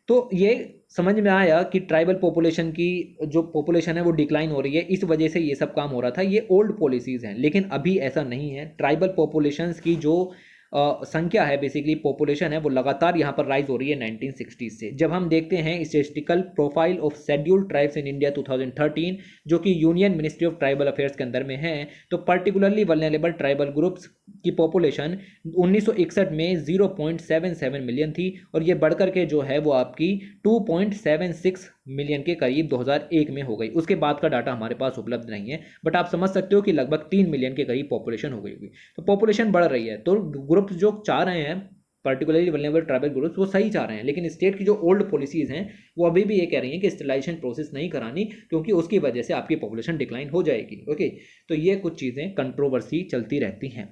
तो ये समझ में आया कि ट्राइबल पॉपुलेशन की जो पॉपुलेशन है वो डिक्लाइन हो रही है, इस वजह से ये सब काम हो रहा था। ये ओल्ड पॉलिसीज़ हैं, लेकिन अभी ऐसा नहीं है। ट्राइबल पॉपुलेशंस की जो संख्या है, बेसिकली पॉपुलेशन है, वो लगातार यहाँ पर राइज हो रही है 1960s से। जब हम देखते हैं statistical profile of scheduled tribes in India 2013, जो कि union ministry of tribal affairs के अंदर में है, तो पर्टिकुलरली वल्नरेबल ट्राइबल ग्रुप्स की पॉपुलेशन 1961 में 0.77 मिलियन थी और ये बढ़कर के जो है वो आपकी 2.76 मिलियन के करीब 2001 में हो गई। उसके बाद का डाटा हमारे पास उपलब्ध नहीं है, बट आप समझ सकते हो कि लगभग 3 मिलियन के करीब पॉपुलेशन हो गई होगी। तो पॉपुलेशन बढ़ रही है, तो ग्रुप्स जो चाह रहे हैं पर्टिकुलरली वल्नरेबल ट्राइबल ग्रुप्स वो सही चाह रहे हैं, लेकिन स्टेट की जो ओल्ड पॉलिसीज़ हैं वो अभी भी ये कह रही हैं कि स्टेलाइजेशन प्रोसेस नहीं करानी, क्योंकि उसकी वजह से आपकी पॉपुलेशन डिक्लाइन हो जाएगी। ओके, तो ये कुछ चीज़ें कंट्रोवर्सी चलती रहती हैं।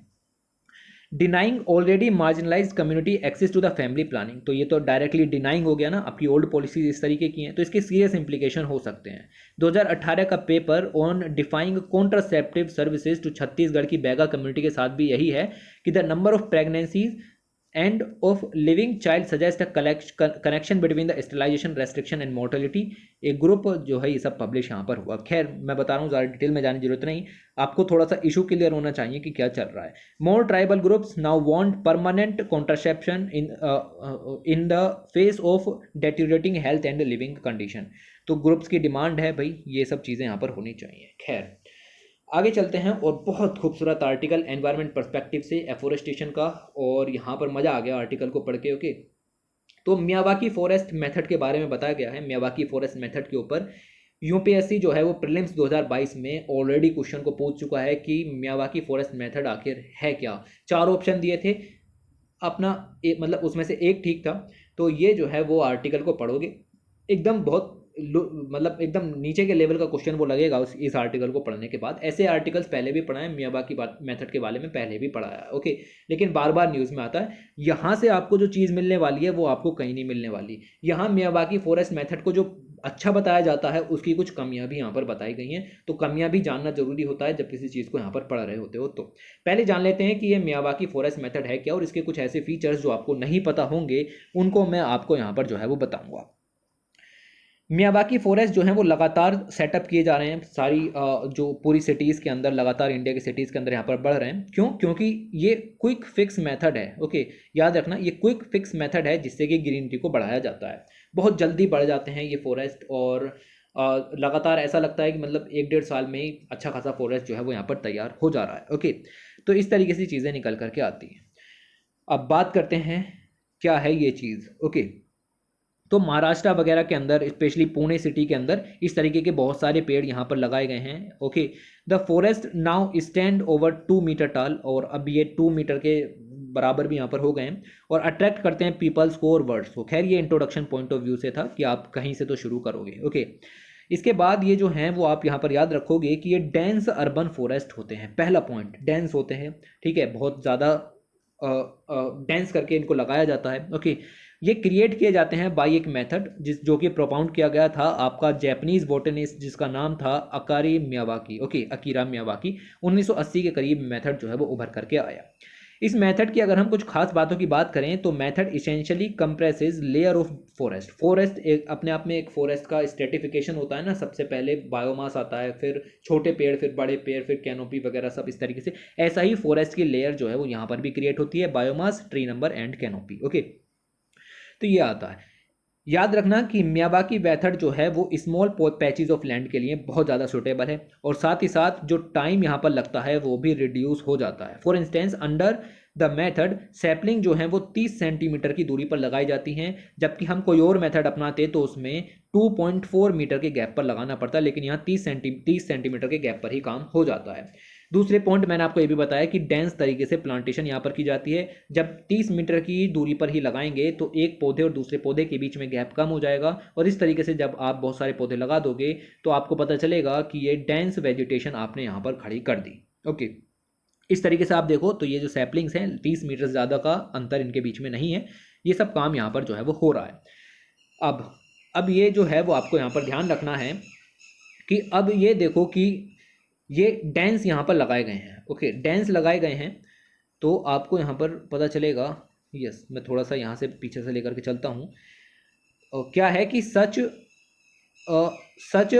Denying already marginalised community access to the family planning, तो ये तो डायरेक्टली डिनाइंग हो गया ना, आपकी ओल्ड पॉलिसीज इस तरीके की हैं, तो इसके सीरियस इंप्लीकेशन हो सकते हैं। 2018 का paper on defying contraceptive services to Chhattisgarh की बैगा कम्युनिटी के साथ भी यही है कि the number of pregnancies and of living child suggest connection between the sterilisation restriction and mortality. एक ग्रुप जो है ये सब पब्लिश यहाँ पर हुआ। खैर मैं बता रहा हूँ, ज़्यादा डिटेल में जाने की जरूरत नहीं, आपको थोड़ा सा इशू क्लियर होना चाहिए कि क्या चल रहा है। More tribal groups now want permanent contraception in the face of deteriorating health and living condition. तो ग्रुप्स की डिमांड है भाई, ये सब चीज़ें यहाँ पर होनी चाहिए। खैर आगे चलते हैं, और बहुत खूबसूरत आर्टिकल एनवायरनमेंट पर्सपेक्टिव से एफोरेस्टेशन का, और यहाँ पर मज़ा आ गया आर्टिकल को पढ़ के। ओके, तो मियावाकी फॉरेस्ट मेथड के बारे में बताया गया है। मियावाकी फॉरेस्ट मेथड के ऊपर यूपीएससी जो है वो प्रीलिम्स 2022 में ऑलरेडी क्वेश्चन को पूछ चुका है कि मियावाकी फॉरेस्ट मेथड आखिर है क्या। 4 ऑप्शन दिए थे, अपना मतलब उसमें से एक ठीक था। तो ये जो है वो आर्टिकल को पढ़ोगे एकदम बहुत मतलब एकदम नीचे के लेवल का क्वेश्चन वो लगेगा इस आर्टिकल को पढ़ने के बाद। ऐसे आर्टिकल्स पहले भी पढ़ा है, मियावाकी मेथड के बारे में पहले भी पढ़ा है। ओके, लेकिन बार बार न्यूज़ में आता है। यहाँ से आपको जो चीज़ मिलने वाली है वो आपको कहीं नहीं मिलने वाली। यहाँ मियावाकी फॉरेस्ट मेथड को जो अच्छा बताया जाता है उसकी कुछ कमियां भी यहाँ पर बताई गई हैं, तो कमियां भी जानना जरूरी होता है जब किसी चीज़ को यहाँ पर पढ़ रहे होते हो। तो पहले जान लेते हैं कि ये मियावाकी फॉरेस्ट मेथड है क्या, और इसके कुछ ऐसे फीचर्स जो आपको नहीं पता होंगे उनको मैं आपको यहाँ पर जो है वो बताऊँगा। मियावाकी फॉरेस्ट जो है वो लगातार सेटअप किए जा रहे हैं, सारी जो पूरी सिटीज़ के अंदर, लगातार इंडिया की सिटीज़ के अंदर यहाँ पर बढ़ रहे हैं। क्यों? क्योंकि ये क्विक फिक्स मेथड है। ओके, याद रखना, ये क्विक फिक्स मेथड है जिससे कि ग्रीनरी को बढ़ाया जाता है। बहुत जल्दी बढ़ जाते हैं ये फॉरेस्ट, और लगातार ऐसा लगता है कि मतलब 1-1.5 साल में ही अच्छा खासा फॉरेस्ट जो है वो यहाँ पर तैयार हो जा रहा है। ओके, तो इस तरीके से चीज़ें निकल करके आती हैं। अब बात करते हैं क्या है ये चीज़। ओके, तो महाराष्ट्र वगैरह के अंदर, स्पेशली पुणे सिटी के अंदर, इस तरीके के बहुत सारे पेड़ यहाँ पर लगाए गए हैं। Okay, the forest now stand over 2 metre tall, और अब ये 2 मीटर के बराबर भी यहाँ पर हो गए हैं, और अट्रैक्ट करते हैं पीपल्स को और बर्ड्स को। खैर ये इंट्रोडक्शन पॉइंट ऑफ व्यू से था कि आप कहीं से तो शुरू करोगे। ओके, इसके बाद ये जो हैं वो आप यहाँ पर याद रखोगे कि ये डेंस अर्बन फॉरेस्ट होते हैं। पहला पॉइंट, डेंस होते हैं। ठीक है, बहुत ज़्यादा डेंस करके इनको लगाया जाता है। ओके, ये क्रिएट किए जाते हैं बाई एक मेथड जो कि प्रोपाउंड किया गया था आपका जैपनीज बोटनिस्ट जिसका नाम था अकारी मियावाकी। Okay, Akira Miyawaki. 1980 के करीब मेथड जो है वो उभर करके आया। इस मेथड की अगर हम कुछ खास बातों की बात करें तो method essentially compresses layer of forest. Forest एक अपने आप में एक फॉरेस्ट का स्ट्रेटिफिकेशन होता है ना, सबसे पहले बायोमास आता है, फिर छोटे पेड़, फिर बड़े पेड़, फिर कैनोपी वगैरह सब इस तरीके से। ऐसा ही फॉरेस्ट की लेयर जो है वो यहाँ पर भी क्रिएट होती है, biomass, tree number and canopy. Okay, तो ये आता है। याद रखना कि मियावाकी मेथड जो है वो स्मॉल पैचेस ऑफ लैंड के लिए बहुत ज़्यादा सूटेबल है, और साथ ही साथ जो टाइम यहाँ पर लगता है वो भी रिड्यूस हो जाता है। For instance under the method sapling जो है वो 30 सेंटीमीटर की दूरी पर लगाई जाती हैं, जबकि हम कोई और मेथड अपनाते तो उसमें 2.4 मीटर के गैप पर लगाना पड़ता, लेकिन यहाँ 30 सेंटीमीटर के गैप पर ही काम हो जाता है। दूसरे पॉइंट मैंने आपको ये भी बताया कि डेंस तरीके से प्लांटेशन यहाँ पर की जाती है। जब 30 मीटर की दूरी पर ही लगाएंगे तो एक पौधे और दूसरे पौधे के बीच में गैप कम हो जाएगा, और इस तरीके से जब आप बहुत सारे पौधे लगा दोगे तो आपको पता चलेगा कि ये डेंस वेजिटेशन आपने यहाँ पर खड़ी कर दी। ओके, इस तरीके से आप देखो तो ये जो सैपलिंग्स हैं 30 मीटर से ज़्यादा का अंतर इनके बीच में नहीं है। ये सब काम यहाँ पर जो है वो हो रहा है। अब ये जो है वो आपको यहाँ पर ध्यान रखना है कि अब ये देखो कि ये डेंस यहाँ पर लगाए गए हैं। ओके, डेंस लगाए गए हैं तो आपको यहाँ पर पता चलेगा। यस, मैं थोड़ा सा यहाँ से पीछे से लेकर के चलता हूँ। क्या है कि सच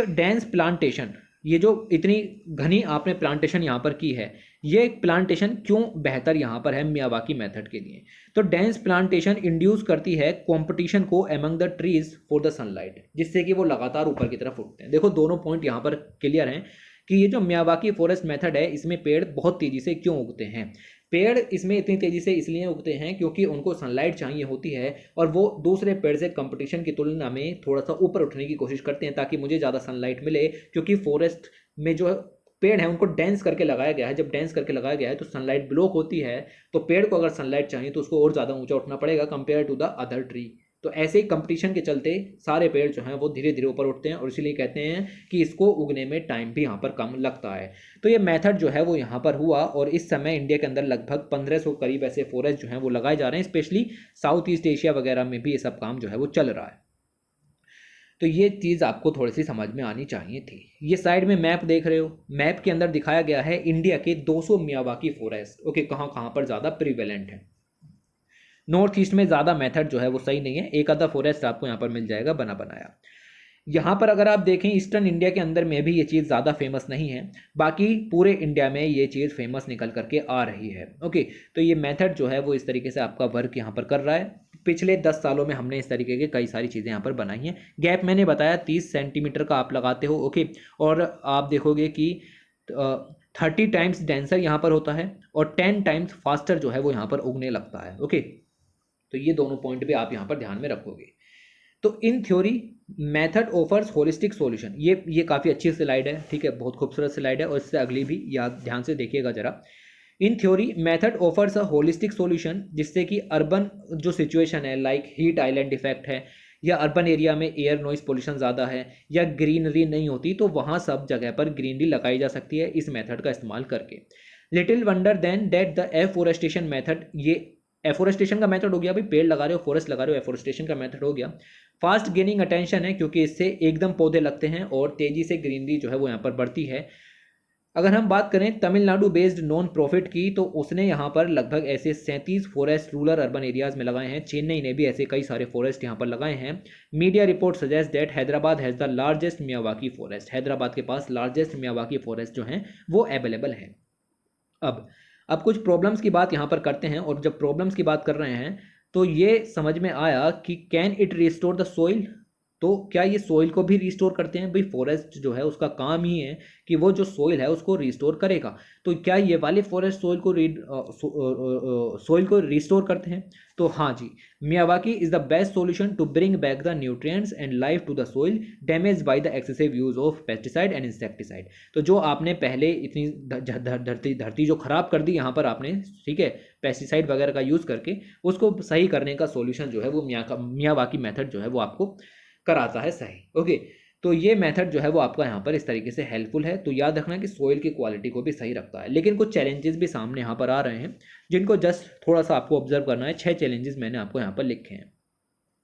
डेंस प्लांटेशन, ये जो इतनी घनी आपने प्लांटेशन यहाँ पर की है, ये प्लांटेशन क्यों बेहतर यहाँ पर है मियावाकी मेथड के लिए? तो डेंस प्लांटेशन इंड्यूस करती है कंपटीशन को among the trees for the sunlight, जिससे कि वो लगातार ऊपर की तरफ उठते हैं। देखो दोनों पॉइंट यहाँ पर क्लियर हैं कि ये जो मियावाकी फॉरेस्ट मेथड है इसमें पेड़ बहुत तेजी से क्यों उगते हैं। पेड़ इसमें इतनी तेजी से इसलिए उगते हैं क्योंकि उनको सनलाइट चाहिए होती है, और वो दूसरे पेड़ से कंपटीशन की तुलना में थोड़ा सा ऊपर उठने की कोशिश करते हैं ताकि मुझे ज़्यादा सनलाइट मिले, क्योंकि फॉरेस्ट में जो पेड़ है उनको डेंस करके लगाया गया है। जब डेंस करके लगाया गया है तो सनलाइट ब्लॉक होती है, तो पेड़ को अगर सनलाइट चाहिए तो उसको और ज़्यादा ऊंचा उठना पड़ेगा compare to the other tree. तो ऐसे ही कंपटीशन के चलते सारे पेड़ जो हैं वो धीरे धीरे ऊपर उठते हैं, और इसीलिए कहते हैं कि इसको उगने में टाइम भी यहाँ पर कम लगता है। तो ये मेथड जो है वो यहाँ पर हुआ, और इस समय इंडिया के अंदर लगभग 1500 करीब ऐसे फॉरेस्ट जो हैं वो लगाए जा रहे हैं, स्पेशली साउथ ईस्ट एशिया वगैरह में भी ये सब काम जो है वो चल रहा है। तो ये चीज़ आपको थोड़ी सी समझ में आनी चाहिए थी। ये साइड में मैप देख रहे हो, मैप के अंदर दिखाया गया है इंडिया के 200 मियावाकी फॉरेस्ट। ओके, कहाँ कहाँ पर ज़्यादा प्रिवेलेंट है। नॉर्थ ईस्ट में ज़्यादा मेथड जो है वो सही नहीं है, एक आधा फॉरेस्ट आपको यहाँ पर मिल जाएगा बना बनाया। यहाँ पर अगर आप देखें ईस्टर्न इंडिया के अंदर में भी ये चीज़ ज़्यादा फेमस नहीं है, बाकी पूरे इंडिया में ये चीज़ फेमस निकल करके आ रही है। ओके, तो ये मेथड जो है वो इस तरीके से आपका वर्क यहाँ पर कर रहा है। पिछले 10 सालों में हमने इस तरीके के कई सारी चीज़ें यहाँ पर बनाई हैं। गैप मैंने बताया 30 सेंटीमीटर का आप लगाते हो। ओके, और आप देखोगे कि 30 टाइम्स डेंसर यहाँ पर होता है और 10 टाइम्स फास्टर जो है वो यहाँ पर उगने लगता है। ओके, तो ये दोनों पॉइंट भी आप यहाँ पर ध्यान में रखोगे। तो in theory method offers holistic solution, ये काफ़ी अच्छी स्लाइड है, ठीक है, बहुत खूबसूरत स्लाइड है, और इससे अगली भी याद ध्यान से देखिएगा जरा। In theory method offers a holistic solution, जिससे कि अर्बन जो सिचुएशन है लाइक हीट आइलैंड इफेक्ट है, या अर्बन एरिया में एयर नॉइज पोल्यूशन ज़्यादा है, या ग्रीनरी नहीं होती, तो वहाँ सब जगह पर ग्रीनरी लगाई जा सकती है इस मेथड का इस्तेमाल करके। Little wonder then that the afforestation method, ये एफोरेस्टेशन का मेथड हो गया, भाई पेड़ लगा रहे हो, फॉरेस्ट लगा रहे हो, एफोरेस्टेशन का मेथड हो गया। फास्ट गेनिंग अटेंशन है क्योंकि इससे एकदम पौधे लगते हैं और तेजी से ग्रीनरी जो है वो यहाँ पर बढ़ती है। अगर हम बात करें तमिलनाडु बेस्ड नॉन प्रॉफिट की, तो उसने यहाँ पर लगभग ऐसे 37 फॉरेस्ट रूरल अर्बन एरियाज में लगाए हैं। चेन्नई ने भी ऐसे कई सारे फॉरेस्ट यहाँ पर लगाए हैं। Media report suggest that Hyderabad has the largest Miyawaki forest, Hyderabad के पास लार्जेस्ट मियावाकी फॉरेस्ट जो हैं वो अवेलेबल है। अब कुछ प्रॉब्लम्स की बात यहाँ पर करते हैं, और जब प्रॉब्लम्स की बात कर रहे हैं तो ये समझ में आया कि can it restore the soil, तो क्या ये सोइल को भी रिस्टोर करते हैं? भाई फॉरेस्ट जो है उसका काम ही है कि वो जो सोइल है उसको रिस्टोर करेगा, तो क्या ये वाले फॉरेस्ट सोइल को रिस्टोर करते हैं? तो हाँ जी, Miyawaki is the best solution to bring back the nutrients and life to the soil damage by the excessive use of pesticide and insecticide. तो जो आपने पहले इतनी धरती जो खराब कर दी यहाँ पर आपने, ठीक है, पेस्टिसाइड वगैरह का यूज़ करके, उसको सही करने का सॉल्यूशन जो है वो मियावाकी मेथड जो है वो आपको कराता है सही। ओके, तो ये मेथड जो है वो आपका यहाँ पर इस तरीके से हेल्पफुल है। तो याद रखना कि सोइल की क्वालिटी को भी सही रखता है, लेकिन कुछ चैलेंजेस भी सामने यहाँ पर आ रहे हैं जिनको जस्ट थोड़ा सा आपको ऑब्जर्व करना है। 6 चैलेंजेस मैंने आपको यहाँ पर लिखे हैं।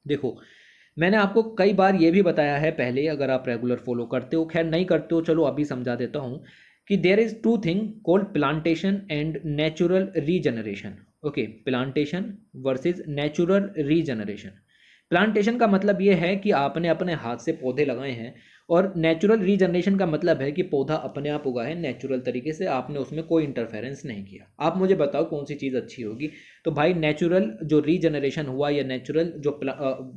देखो, मैंने आपको कई बार ये भी बताया है पहले, अगर आप रेगुलर फॉलो करते हो, खैर नहीं करते हो चलो अभी समझा देता हूँ, कि there is 2 thing called plantation and natural regeneration. Okay, plantation versus natural regeneration. Plantation का मतलब ये है कि आपने अपने हाथ से पौधे लगाए हैं और नेचुरल रीजनरेशन का मतलब है कि पौधा अपने आप उगा है नेचुरल तरीके से, आपने उसमें कोई इंटरफेरेंस नहीं किया। आप मुझे बताओ कौन सी चीज़ अच्छी होगी? तो भाई नेचुरल जो रीजनरेशन हुआ या नेचुरल जो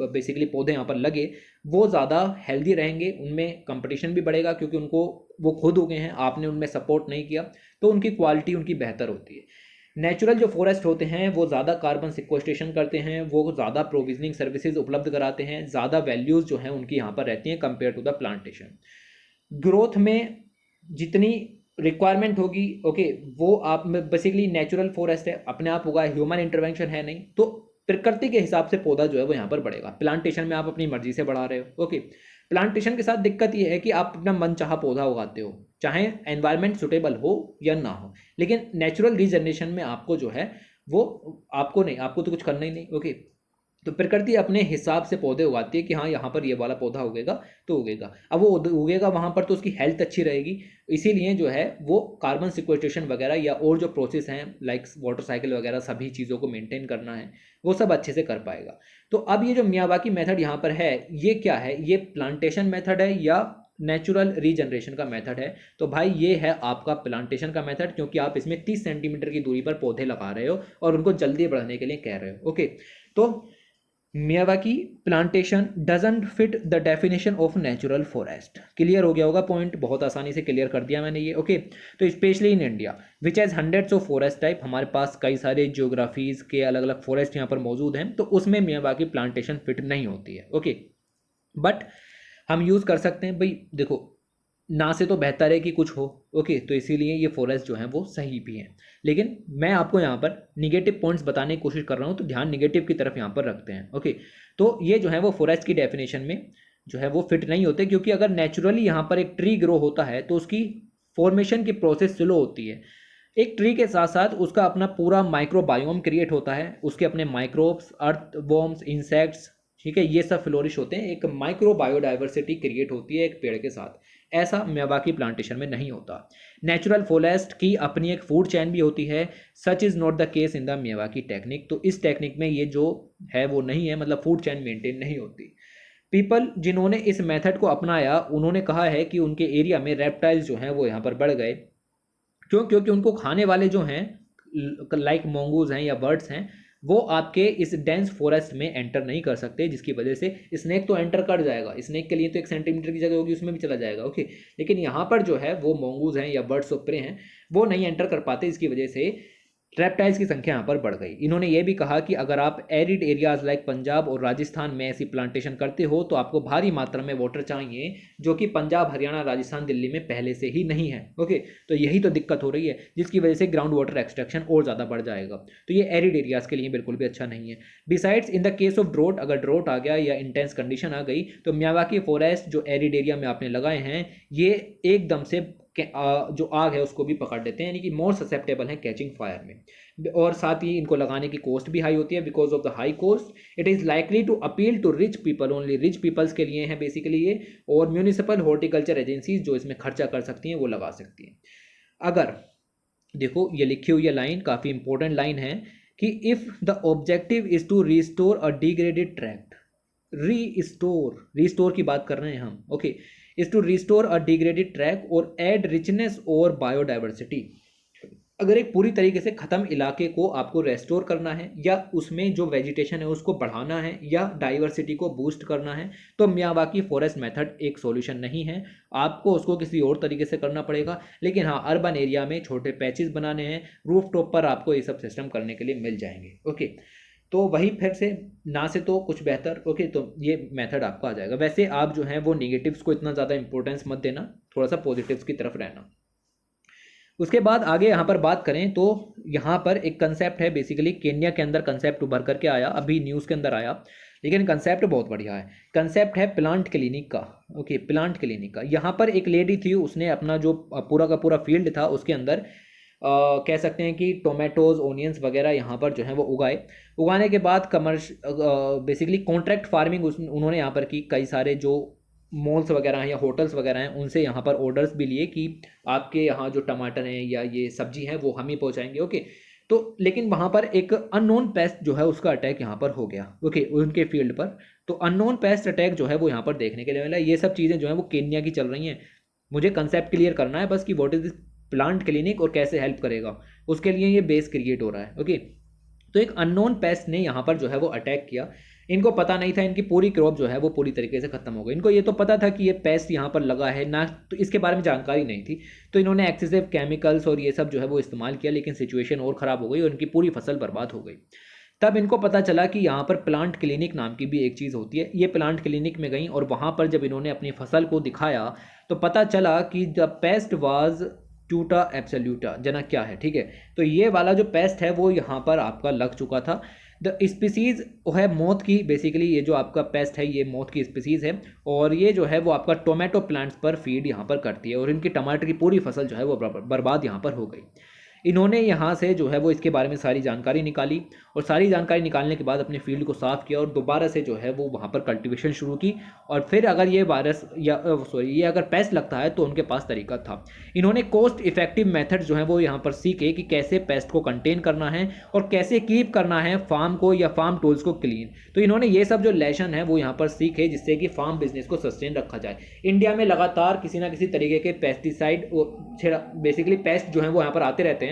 बेसिकली पौधे यहाँ पर लगे वो ज़्यादा हेल्दी रहेंगे, उनमें कंपटीशन भी बढ़ेगा क्योंकि उनको वो खुद उगे हैं, आपने उनमें सपोर्ट नहीं किया, तो उनकी क्वालिटी उनकी बेहतर होती है। नेचुरल जो फॉरेस्ट होते हैं वो ज़्यादा कार्बन सिक्वेस्ट्रेशन करते हैं, वो ज़्यादा प्रोविजनिंग सर्विसेज उपलब्ध कराते हैं, ज़्यादा वैल्यूज़ जो हैं उनकी यहाँ पर रहती हैं compare to the plantation. Growth में जितनी रिक्वायरमेंट होगी, ओके, वो आप बेसिकली नेचुरल फॉरेस्ट है, अपने आप उगा है, ह्यूमन इंटरवेंशन है नहीं, तो प्रकृति के हिसाब से पौधा जो है वो यहाँ पर बढ़ेगा। प्लांटेशन में आप अपनी मर्जी से बढ़ा रहे हो, ओके। प्लांटेशन के साथ दिक्कत ये है कि आप अपना मनचाहा पौधा उगाते हो, चाहे एनवायरनमेंट सुटेबल हो या ना हो, लेकिन नेचुरल रीजनरेशन में आपको जो है वो आपको नहीं, आपको तो कुछ करना ही नहीं, ओके। तो प्रकृति अपने हिसाब से पौधे उगाती है कि हाँ यहाँ पर ये वाला पौधा उगेगा तो उगेगा। अब वो उगेगा वहाँ पर तो उसकी हेल्थ अच्छी रहेगी, इसीलिए जो है वो कार्बन सिक्वेस्ट्रेशन वगैरह या और जो प्रोसेस हैं लाइक वाटर साइकिल वगैरह सभी चीज़ों को मेंटेन करना है वो सब अच्छे से कर पाएगा। तो अब ये जो मियावाकी मेथड यहाँ पर है ये क्या है? ये प्लांटेशन मेथड है या नेचुरल रीजनरेशन का मेथड है? तो भाई ये है आपका प्लांटेशन का मेथड, क्योंकि आप इसमें 30 सेंटीमीटर की दूरी पर पौधे लगा रहे हो और उनको जल्दी बढ़ने के लिए कह रहे हो, ओके। तो Miyawaki plantation doesn't fit the definition of natural forest. Clear हो गया होगा पॉइंट, बहुत आसानी से क्लियर कर दिया मैंने ये, ओके। तो specially in India which has hundreds of forest type, हमारे पास कई सारे जियोग्राफीज के अलग अलग फॉरेस्ट यहाँ पर मौजूद हैं, तो उसमें मियावाकी प्लांटेशन फिट नहीं होती है, ओके। बट हम यूज़ कर सकते हैं भाई, देखो ना से तो बेहतर है कि कुछ हो, ओके। तो इसीलिए ये फॉरेस्ट जो है वो सही भी हैं, लेकिन मैं आपको यहाँ पर निगेटिव पॉइंट्स बताने की कोशिश कर रहा हूँ, तो ध्यान निगेटिव की तरफ यहाँ पर रखते हैं, ओके। तो ये जो है वो फॉरेस्ट की डेफिनेशन में जो है वो फिट नहीं होते, क्योंकि अगर नेचुरली यहाँ पर एक ट्री ग्रो होता है तो उसकी फॉर्मेशन की प्रोसेस स्लो होती है। एक ट्री के साथ साथ उसका अपना पूरा माइक्रोबायोम क्रिएट होता है, उसके अपने माइक्रोब्स, अर्थ वॉर्म्स, इंसेक्ट्स, ठीक है, ये सब फ्लोरिश होते हैं, एक माइक्रो बायोडाइवर्सिटी क्रिएट होती है एक पेड़ के साथ। ऐसा मियावाकी प्लांटेशन में नहीं होता। नेचुरल फॉरेस्ट की अपनी एक फूड चैन भी होती है, such is not the case in the Miyawaki technique. तो इस टेक्निक में ये जो है वो नहीं है, मतलब फूड चैन मेंटेन नहीं होती। पीपल जिन्होंने इस मेथड को अपनाया उन्होंने कहा है कि उनके एरिया में रेप्टाइल्स जो हैं वो यहाँ पर बढ़ गए। क्यों? क्योंकि उनको खाने वाले जो हैं लाइक मोंगूज हैं या बर्ड्स हैं वो आपके इस डेंस फॉरेस्ट में एंटर नहीं कर सकते, जिसकी वजह से स्नेक तो एंटर कर जाएगा, स्नेक के लिए तो 1 सेंटीमीटर की जगह होगी उसमें भी चला जाएगा, ओके। लेकिन यहाँ पर जो है वो मोंगूज हैं या बर्ड्स ऑफ प्रे हैं वो नहीं एंटर कर पाते, इसकी वजह से रेप्टाइल्स की संख्या यहाँ पर बढ़ गई। इन्होंने ये भी कहा कि अगर आप एरिड एरियाज लाइक पंजाब और राजस्थान में ऐसी प्लांटेशन करते हो तो आपको भारी मात्रा में वाटर चाहिए, जो कि पंजाब, हरियाणा, राजस्थान, दिल्ली में पहले से ही नहीं है, ओके। तो यही तो दिक्कत हो रही है, जिसकी वजह से ग्राउंड वाटर एक्सट्रैक्शन और ज़्यादा बढ़ जाएगा। तो ये एरिड एरियाज के लिए बिल्कुल भी अच्छा नहीं है। Besides in the case of draught, अगर ड्रोट आ गया या इंटेंस कंडीशन आ गई तो मियावाकी फॉरेस्ट जो एरिड एरिया में आपने लगाए हैं ये एकदम से जो आग है उसको भी पकड़ लेते हैं, यानी कि मोर ससेप्टेबल है कैचिंग फायर में। और साथ ही इनको लगाने की कॉस्ट भी हाई होती है। Because of the high cost it is likely to appeal to rich people only, rich peoples के लिए हैं बेसिकली ये, और म्यूनिसिपल हॉर्टिकल्चर एजेंसीज जो इसमें खर्चा कर सकती हैं वो लगा सकती हैं। अगर देखो ये लिखी हुई लाइन काफ़ी इंपॉर्टेंट लाइन है कि if the objective is to restore a degraded tract, restore की बात कर रहे हैं हम, okay, is to restore a degraded track और एड रिचनेस और बायोडाइवर्सिटी। अगर एक पूरी तरीके से ख़त्म इलाके को आपको रेस्टोर करना है या उसमें जो वेजिटेशन है उसको बढ़ाना है या डाइवर्सिटी को बूस्ट करना है तो मियावाकी फॉरेस्ट मेथड एक सॉल्यूशन नहीं है, आपको उसको किसी और तरीके से करना पड़ेगा। लेकिन हाँ, अर्बन एरिया में छोटे पैचेस बनाने हैं, रूफ टॉप पर आपको ये सब सिस्टम करने के लिए मिल जाएंगे, ओके। तो वही फिर से ना से तो कुछ बेहतर, ओके। तो ये मेथड आपको आ जाएगा। वैसे आप जो है वो नेगेटिव्स को इतना ज़्यादा इंपॉर्टेंस मत देना, थोड़ा सा पॉजिटिव्स की तरफ रहना। उसके बाद आगे यहाँ पर बात करें तो यहाँ पर एक कंसेप्ट है, बेसिकली केन्या के अंदर कंसेप्ट उभर करके आया, अभी न्यूज़ के अंदर आया, लेकिन कंसेप्ट बहुत बढ़िया है। कंसेप्ट है प्लांट क्लिनिक का, ओके, प्लांट क्लिनिक का। यहाँ पर एक लेडी थी, उसने अपना जो पूरा का पूरा फील्ड था उसके अंदर कह सकते हैं कि टोमेटोज़, ओनियंस वगैरह यहाँ पर जो है वो उगाने के बाद बेसिकली कॉन्ट्रैक्ट फार्मिंग उन्होंने यहाँ पर की। कई सारे जो मॉल्स वगैरह हैं या होटल्स वगैरह हैं उनसे यहाँ पर ऑर्डर्स भी लिए कि आपके यहाँ जो टमाटर हैं या ये सब्जी है वो हम ही पहुँचाएंगे, ओके। तो लेकिन वहाँ पर एक अननोन पेस्ट जो है उसका अटैक यहाँ पर हो गया, ओके, उनके फील्ड पर। तो अननोन पेस्ट अटैक जो है वो यहाँ पर देखने के लिए मिला। ये सब चीज़ें जो है वो केन्या की चल रही हैं। मुझे कंसेप्ट क्लियर करना है बस कि what is this plant clinic और कैसे हेल्प करेगा, उसके लिए ये बेस क्रिएट हो रहा है, ओके। तो एक अननोन पेस्ट ने यहाँ पर जो है वो अटैक किया। इनको पता नहीं था, इनकी पूरी क्रॉप जो है वो पूरी तरीके से खत्म हो गई। इनको ये तो पता था कि ये पेस्ट यहाँ पर लगा है ना, तो इसके बारे में जानकारी नहीं थी। तो इन्होंने एक्सेसिव केमिकल्स और ये सब जो है वो इस्तेमाल किया, लेकिन सिचुएशन और ख़राब हो गई और इनकी पूरी फसल बर्बाद हो गई। तब इनको पता चला कि यहाँ पर प्लांट क्लिनिक नाम की भी एक चीज़ होती है। ये प्लांट क्लिनिक में गई और वहाँ पर जब इन्होंने अपनी फसल को दिखाया तो पता चला कि द पेस्ट वाज टूटा एब्सोल्यूटा। जना क्या है, ठीक है। तो ये वाला जो पेस्ट है वो यहाँ पर आपका लग चुका था। द स्पीसीज़ है मौत की, बेसिकली ये जो आपका पेस्ट है ये मौत की स्पीसीज़ है। और ये जो है वो आपका टोमेटो प्लांट्स पर फीड यहाँ पर करती है और इनकी टमाटर की पूरी फसल जो है वो बर्बाद यहाँ पर हो गई। इन्होंने यहाँ से जो है वो इसके बारे में सारी जानकारी निकाली और सारी जानकारी निकालने के बाद अपने फील्ड को साफ़ किया और दोबारा से जो है वो वहाँ पर कल्टीवेशन शुरू की। और फिर अगर ये वायरस या ये अगर पेस्ट लगता है तो उनके पास तरीका था। इन्होंने कॉस्ट इफेक्टिव मेथड जो है वो यहाँ पर सीखे कि कैसे पेस्ट को कंटेन करना है और कैसे कीप करना है फार्म को या फार्म टूल्स को क्लीन। तो इन्होंने ये सब जो लेसन है वो यहाँ पर सीखे जिससे कि फार्म बिजनेस को सस्टेन रखा जाए। इंडिया में लगातार किसी ना किसी तरीके के पेस्टिसाइड बेसिकली पेस्ट जो है वो यहाँ पर आते रहते हैं।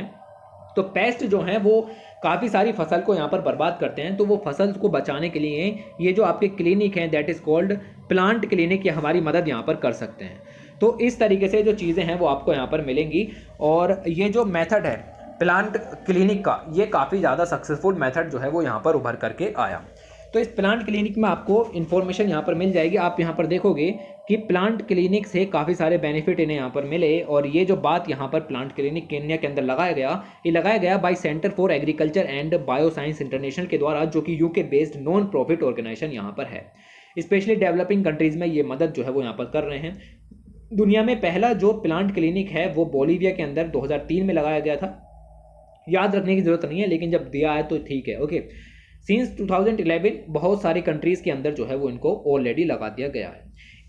तो पेस्ट जो हैं वो काफ़ी सारी फसल को यहाँ पर बर्बाद करते हैं। तो वो फसल को बचाने के लिए ये जो आपके क्लिनिक हैं that is called plant clinic, ये हमारी मदद यहाँ पर कर सकते हैं। तो इस तरीके से जो चीज़ें हैं वो आपको यहाँ पर मिलेंगी। और ये जो मेथड है प्लांट क्लिनिक का, ये काफ़ी ज़्यादा सक्सेसफुल मेथड जो है वो यहाँ पर उभर करके आया। तो इस प्लांट क्लिनिक में आपको इन्फॉर्मेशन यहाँ पर मिल जाएगी। आप यहाँ पर देखोगे कि प्लांट क्लिनिक से काफ़ी सारे बेनिफिट इन्हें यहाँ पर मिले। और ये जो बात यहाँ पर प्लांट क्लिनिक केन्या के अंदर लगाया गया, ये लगाया गया by centre for agriculture and bioscience international के द्वारा, जो कि UK based non profit organisation यहाँ पर है। स्पेशली डेवलपिंग कंट्रीज़ में ये मदद जो है वो यहाँ पर कर रहे हैं। दुनिया में पहला जो प्लांट क्लिनिक है वो बोलीविया के अंदर 2003 में लगाया गया था। याद रखने की ज़रूरत नहीं है, लेकिन जब दिया है तो ठीक है, ओके। सिंस 2011 बहुत सारी कंट्रीज़ के अंदर जो है वो इनको ऑलरेडी लगा दिया गया है।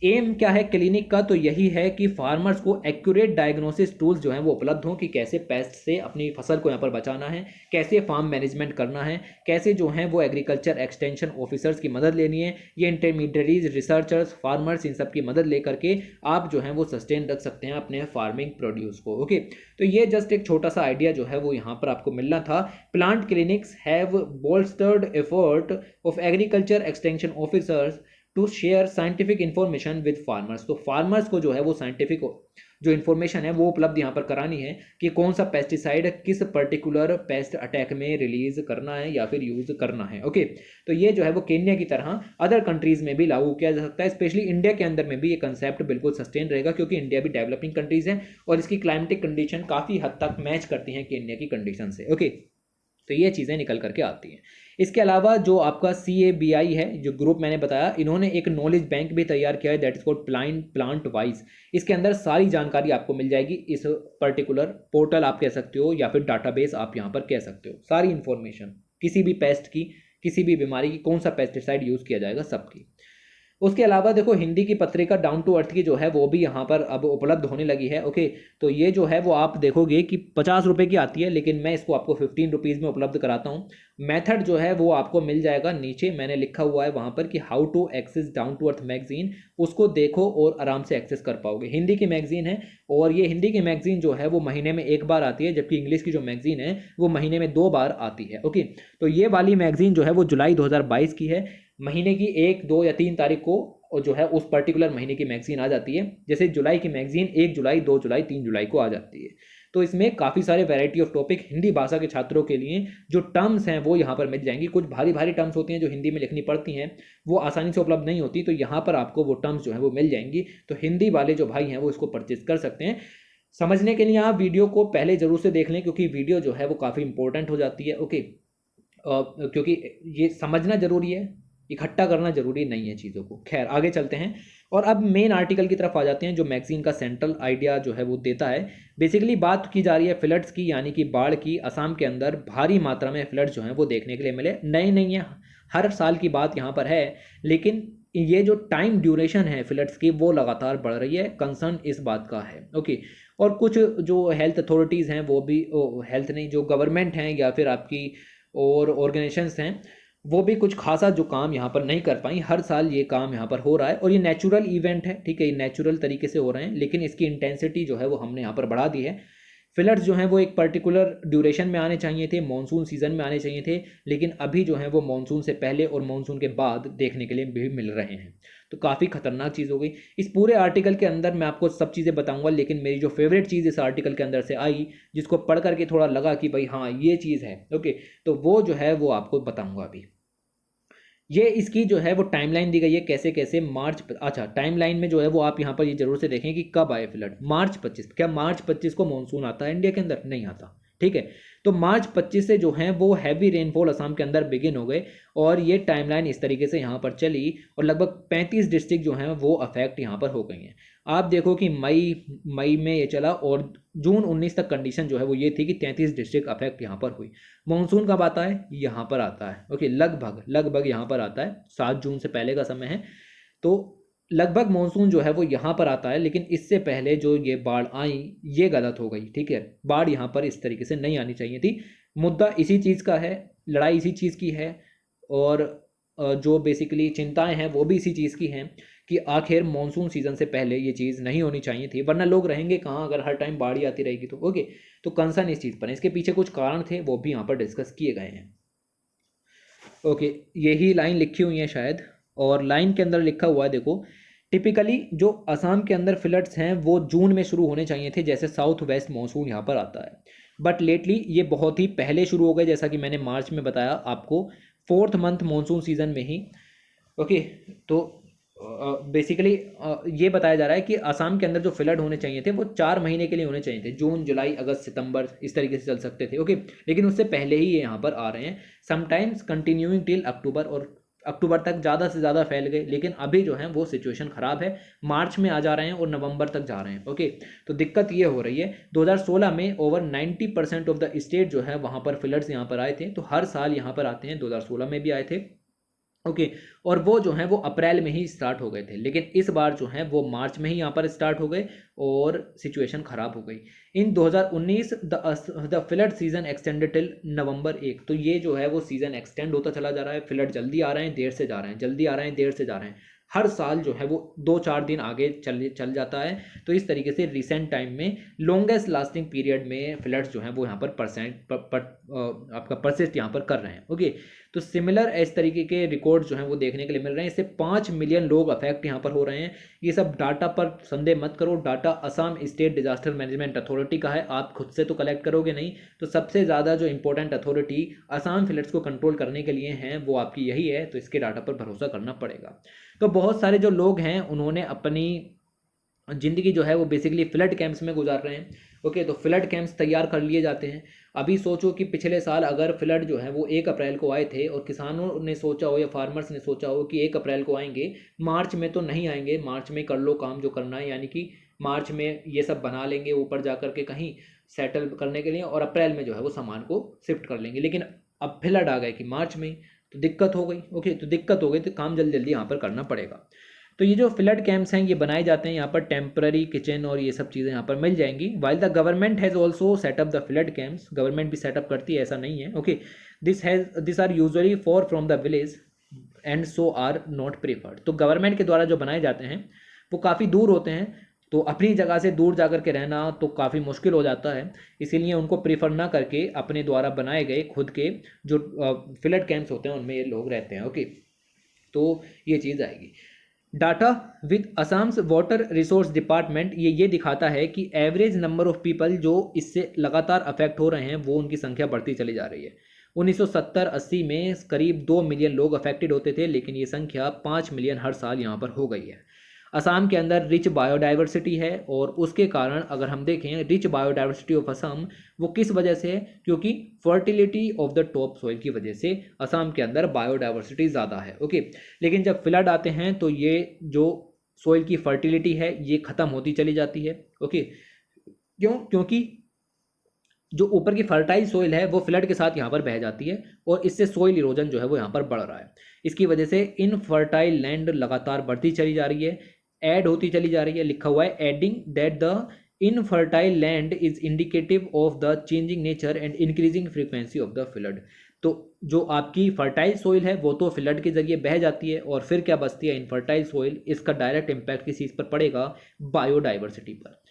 एम क्या है क्लिनिक का, तो यही है कि फार्मर्स को एक्यूरेट डायग्नोसिस टूल्स जो हैं वो उपलब्ध हों कि कैसे पेस्ट से अपनी फसल को यहाँ पर बचाना है, कैसे फार्म मैनेजमेंट करना है, कैसे जो हैं वो एग्रीकल्चर एक्सटेंशन ऑफिसर्स की मदद लेनी है, ये इंटरमीडिएरीज, रिसर्चर्स, फार्मर्स, इन सब की मदद लेकर के आप जो हैं वो सस्टेन रख सकते हैं अपने फार्मिंग प्रोड्यूस को, ओके। तो ये जस्ट एक छोटा सा आइडिया जो है वो यहाँ पर आपको मिलना था। Plant clinics have bolstered effort of agriculture extension officers to share scientific information with farmers. तो फार्मर्स को जो है वो साइंटिफिक जो इन्फॉर्मेशन है वो उपलब्ध यहाँ पर करानी है कि कौन सा पेस्टिसाइड किस पर्टिकुलर पेस्ट अटैक में रिलीज करना है या फिर यूज़ करना है, ओके। तो ये जो है वो केन्या की तरह अदर कंट्रीज़ में भी लागू किया जा सकता है। स्पेशली इंडिया के अंदर में भी ये कंसेप्ट बिल्कुल सस्टेन रहेगा, क्योंकि इंडिया भी डेवलपिंग कंट्रीज़ है और इसकी क्लाइमेटिक कंडीशन काफ़ी हद तक मैच करती हैं केन्या की कंडीशन से, ओके। तो ये चीज़ें निकल करके आती हैं। इसके अलावा जो आपका CABI है, जो ग्रुप मैंने बताया, इन्होंने एक नॉलेज बैंक भी तैयार किया है that is called plant wise. इसके अंदर सारी जानकारी आपको मिल जाएगी। इस पर्टिकुलर पोर्टल आप कह सकते हो या फिर डाटाबेस आप यहाँ पर कह सकते हो। सारी इन्फॉर्मेशन किसी भी पेस्ट की, किसी भी बीमारी की, कौन सा पेस्टिसाइड यूज़ किया जाएगा, सबकी। उसके अलावा देखो हिंदी की पत्रिका डाउन टू अर्थ की जो है वो भी यहाँ पर अब उपलब्ध होने लगी है, ओके। तो ये जो है वो आप देखोगे कि 50 रुपये की आती है, लेकिन मैं इसको आपको 15 रुपीज़ में उपलब्ध कराता हूँ। मेथड जो है वो आपको मिल जाएगा, नीचे मैंने लिखा हुआ है वहाँ पर कि how to access down to earth magazine. उसको देखो और आराम से एक्सेस कर पाओगे। हिंदी की मैगजीन है और ये हिंदी की मैगजीन जो है वो महीने में एक बार आती है, जबकि इंग्लिश की जो मैगजीन है वो महीने में 2 बार आती है, ओके। तो ये वाली मैगजीन जो है वो जुलाई 2022 की है। महीने की 1, 2 या 3 तारीख को और जो है उस पर्टिकुलर महीने की मैगजीन आ जाती है। जैसे जुलाई की मैगजीन 1 जुलाई, 2 जुलाई, 3 जुलाई को आ जाती है। तो इसमें काफ़ी सारे वैरायटी ऑफ टॉपिक हिंदी भाषा के छात्रों के लिए जो टर्म्स हैं वो यहाँ पर मिल जाएंगी। कुछ भारी भारी टर्म्स होती हैं जो हिंदी में लिखनी पड़ती हैं, वो आसानी से उपलब्ध नहीं होती, तो यहाँ पर आपको वो टर्म्स जो है वो मिल जाएंगी। तो हिंदी वाले जो भाई हैं वो इसको परचेज कर सकते हैं। समझने के लिए आप वीडियो को पहले ज़रूर से देख लें, क्योंकि वीडियो जो है वो काफ़ी इंपॉर्टेंट हो जाती है, ओके। क्योंकि ये समझना ज़रूरी है, इकट्ठा करना जरूरी नहीं है चीज़ों को। खैर आगे चलते हैं और अब मेन आर्टिकल की तरफ आ जाते हैं जो मैगजीन का सेंट्रल आइडिया जो है वो देता है। बेसिकली बात की जा रही है फ्लड्स की, यानी कि बाढ़ की। असम के अंदर भारी मात्रा में फ्लड्स जो हैं वो देखने के लिए मिले। नए नहीं है, हर साल की बात यहाँ पर है, लेकिन ये जो टाइम ड्यूरेशन है फ्लड्स की वो लगातार बढ़ रही है, कंसर्न इस बात का है। ओके, और कुछ जो हेल्थ अथॉरिटीज़ हैं वो भी, हेल्थ नहीं, जो गवर्नमेंट हैं या फिर आपकी और ऑर्गेनाइजेशंस हैं, वो भी कुछ खासा जो काम यहाँ पर नहीं कर पाई। हर साल ये काम यहाँ पर हो रहा है और ये नेचुरल इवेंट है, ठीक है, ये नेचुरल तरीके से हो रहे हैं, लेकिन इसकी इंटेंसिटी जो है वो हमने यहाँ पर बढ़ा दी है। फ्लड्स जो हैं वो एक पर्टिकुलर ड्यूरेशन में आने चाहिए थे, मॉनसून सीजन में आने चाहिए थे, लेकिन अभी जो है वो मॉनसून से पहले और मॉनसून के बाद देखने के लिए भी मिल रहे हैं। तो काफ़ी खतरनाक चीज़ हो गई। इस पूरे आर्टिकल के अंदर मैं आपको सब चीज़ें बताऊंगा, लेकिन मेरी जो फेवरेट चीज़ इस आर्टिकल के अंदर से आई, जिसको पढ़ करके थोड़ा लगा कि भाई हाँ ये चीज़ है, ओके, तो वो जो है वो आपको बताऊंगा अभी। ये इसकी जो है वो टाइमलाइन दी गई है, कैसे कैसे अच्छा, टाइमलाइन में जो है वो आप यहाँ पर ये जरूर से देखें कि कब आए फ्लड। मार्च 25, क्या मार्च 25 को मानसून आता है इंडिया के अंदर? नहीं आता, ठीक है। तो मार्च 25 से जो है वो हैवी रेनफॉल असम के अंदर बिगिन हो गए और ये टाइमलाइन इस तरीके से यहाँ पर चली और लगभग 35 डिस्ट्रिक्ट जो हैं वो अफेक्ट यहाँ पर हो गई हैं। आप देखो कि मई में ये चला और जून 19 तक कंडीशन जो है वो ये थी कि 33 डिस्ट्रिक्ट अफेक्ट यहाँ पर हुई। मानसून कब आता है? यहाँ पर आता है, ओके, लगभग लगभग यहाँ पर आता है, 7 जून से पहले का समय है। तो लगभग मानसून जो है वो यहाँ पर आता है, लेकिन इससे पहले जो ये बाढ़ आई ये गलत हो गई, ठीक है। बाढ़ यहाँ पर इस तरीके से नहीं आनी चाहिए थी। मुद्दा इसी चीज़ का है, लड़ाई इसी चीज़ की है और जो बेसिकली चिंताएं हैं वो भी इसी चीज़ की हैं कि आखिर मानसून सीजन से पहले ये चीज़ नहीं होनी चाहिए थी, वरना लोग रहेंगे कहाँ अगर हर टाइम बाढ़ ही आती रहेगी तो। ओके, तो कंसर्न इस चीज़ पर है, इसके पीछे कुछ कारण थे वो भी यहाँ पर डिस्कस किए गए हैं। ओके, यही लाइन लिखी हुई है शायद, और लाइन के अंदर लिखा हुआ है देखो, टिपिकली जो असम के अंदर फ्लड्स हैं वो जून में शुरू होने चाहिए थे, जैसे साउथ वेस्ट मानसून यहाँ पर आता है, बट लेटली ये बहुत ही पहले शुरू हो गए, जैसा कि मैंने मार्च में बताया आपको, 4th मंथ मानसून सीजन में ही। ओके, तो बेसिकली ये बताया जा रहा है कि असम के अंदर जो फ्लड होने चाहिए थे वो 4 महीने के लिए होने चाहिए थे, जून जुलाई अगस्त सितंबर इस तरीके से चल सकते थे। ओके, लेकिन उससे पहले ही ये यहाँ पर आ रहे हैं, समटाइम्स कंटिन्यूइंग टिल अक्टूबर, और अक्टूबर तक ज़्यादा से ज़्यादा फैल गए, लेकिन अभी जो है वो सिचुएशन ख़राब है, मार्च में आ जा रहे हैं और नवंबर तक जा रहे हैं। ओके, तो दिक्कत ये हो रही है। 2016 में ओवर 90% ऑफ द स्टेट जो है वहाँ पर फ्लड्स यहाँ पर आए थे, तो हर साल यहाँ पर आते हैं, 2016 में भी आए थे। ओके, और वो जो है वो अप्रैल में ही स्टार्ट हो गए थे, लेकिन इस बार जो है वो मार्च में ही यहाँ पर स्टार्ट हो गए और सिचुएशन ख़राब हो गई। इन 2019 the flood season extended till नवंबर 1, तो ये जो है वो सीज़न एक्सटेंड होता चला जा रहा है, फ्लड जल्दी आ रहे हैं देर से जा रहे हैं, जल्दी आ रहे हैं देर से जा रहे हैं, हर साल जो है वो 2-4 दिन आगे चल जाता है। तो इस तरीके से रिसेंट टाइम में लॉन्गेस्ट लास्टिंग पीरियड में फ्लड्स जो हैं वो यहाँ पर आपका परसिस्ट यहाँ पर कर रहे हैं। ओके, तो सिमिलर इस तरीके के रिकॉर्ड जो हैं वो देखने के लिए मिल रहे हैं, इससे 5 मिलियन लोग अफेक्ट यहाँ पर हो रहे हैं। ये सब डाटा पर संदेह मत करो, data Assam state disaster management authority का है, आप खुद से तो कलेक्ट करोगे नहीं। तो सबसे ज़्यादा जो इंपॉर्टेंट अथॉरिटी असम फ्लड्स को कंट्रोल करने के लिए हैं वो आपकी यही है, तो इसके डाटा पर भरोसा करना पड़ेगा। तो बहुत सारे जो लोग हैं उन्होंने अपनी ज़िंदगी जो है वो बेसिकली फ्लड कैंप्स में गुजार रहे हैं। ओके, तो फ्लड कैंप्स तैयार कर लिए जाते हैं। अभी सोचो कि पिछले साल अगर फ्लड जो है वो 1 अप्रैल को आए थे और किसानों ने सोचा हो या फार्मर्स ने सोचा हो कि 1 अप्रैल को आएंगे, मार्च में तो नहीं आएंगे, मार्च में कर लो काम जो करना है, यानी कि मार्च में ये सब बना लेंगे ऊपर जा कर के कहीं सेटल करने के लिए, और अप्रैल में जो है वो सामान को शिफ्ट कर लेंगे। लेकिन अब फ्लड आ गए कि मार्च में, तो दिक्कत हो गई। ओके, तो दिक्कत हो गई तो काम जल्दी जल्दी यहाँ पर करना पड़ेगा। तो ये जो फ्लड कैंप्स हैं ये बनाए जाते हैं, यहाँ पर टेम्पररी किचन और ये सब चीज़ें यहाँ पर मिल जाएंगी। While the government has also set up the flood camps, government भी सेटअप करती है, ऐसा नहीं है। Okay, this are usually far from the village and so are not preferred. तो गवर्नमेंट के द्वारा जो बनाए जाते हैं वो काफ़ी दूर होते हैं, तो अपनी जगह से दूर जा कर के रहना तो काफ़ी मुश्किल हो जाता है, इसीलिए उनको प्रेफर ना करके अपने द्वारा बनाए गए खुद के जो फ्लड कैंप्स होते हैं उनमें ये लोग रहते हैं। ओके, तो ये चीज़ आएगी। Data with Assam's water resource department ये दिखाता है कि एवरेज नंबर ऑफ पीपल जो इससे लगातार अफेक्ट हो रहे हैं वो उनकी संख्या बढ़ती चली जा रही है। 1970-80 में करीब 2 मिलियन लोग अफेक्टेड होते थे, लेकिन ये संख्या 5 मिलियन हर साल यहाँ पर हो गई है। असम के अंदर रिच बायोडाइवर्सिटी है और उसके कारण अगर हम देखें रिच बायोडाइवर्सिटी ऑफ असम वो किस वजह से है, क्योंकि fertility of the top soil की वजह से असम के अंदर बायोडाइवर्सिटी ज़्यादा है। ओके, लेकिन जब फ्लड आते हैं तो ये जो सॉइल की फर्टिलिटी है ये ख़त्म होती चली जाती है। ओके, क्यों? क्योंकि जो ऊपर की फर्टाइल सोइल है वो फ्लड के साथ यहाँ पर बह जाती है और इससे सोइल इरोजन जो है वो यहाँ पर बढ़ रहा है। इसकी वजह से इनफर्टाइल लैंड लगातार बढ़ती चली जा रही है, ऐड होती चली जा रही है। लिखा हुआ है adding that the infertile land is indicative of the changing nature and increasing frequency of the flood. तो जो आपकी फर्टाइल सोइल है वो तो फ्लड के जरिए बह जाती है और फिर क्या बचती है इनफर्टाइल सोइल। इसका डायरेक्ट इम्पैक्ट किस चीज़ पर पड़ेगा, बायोडाइवर्सिटी पर।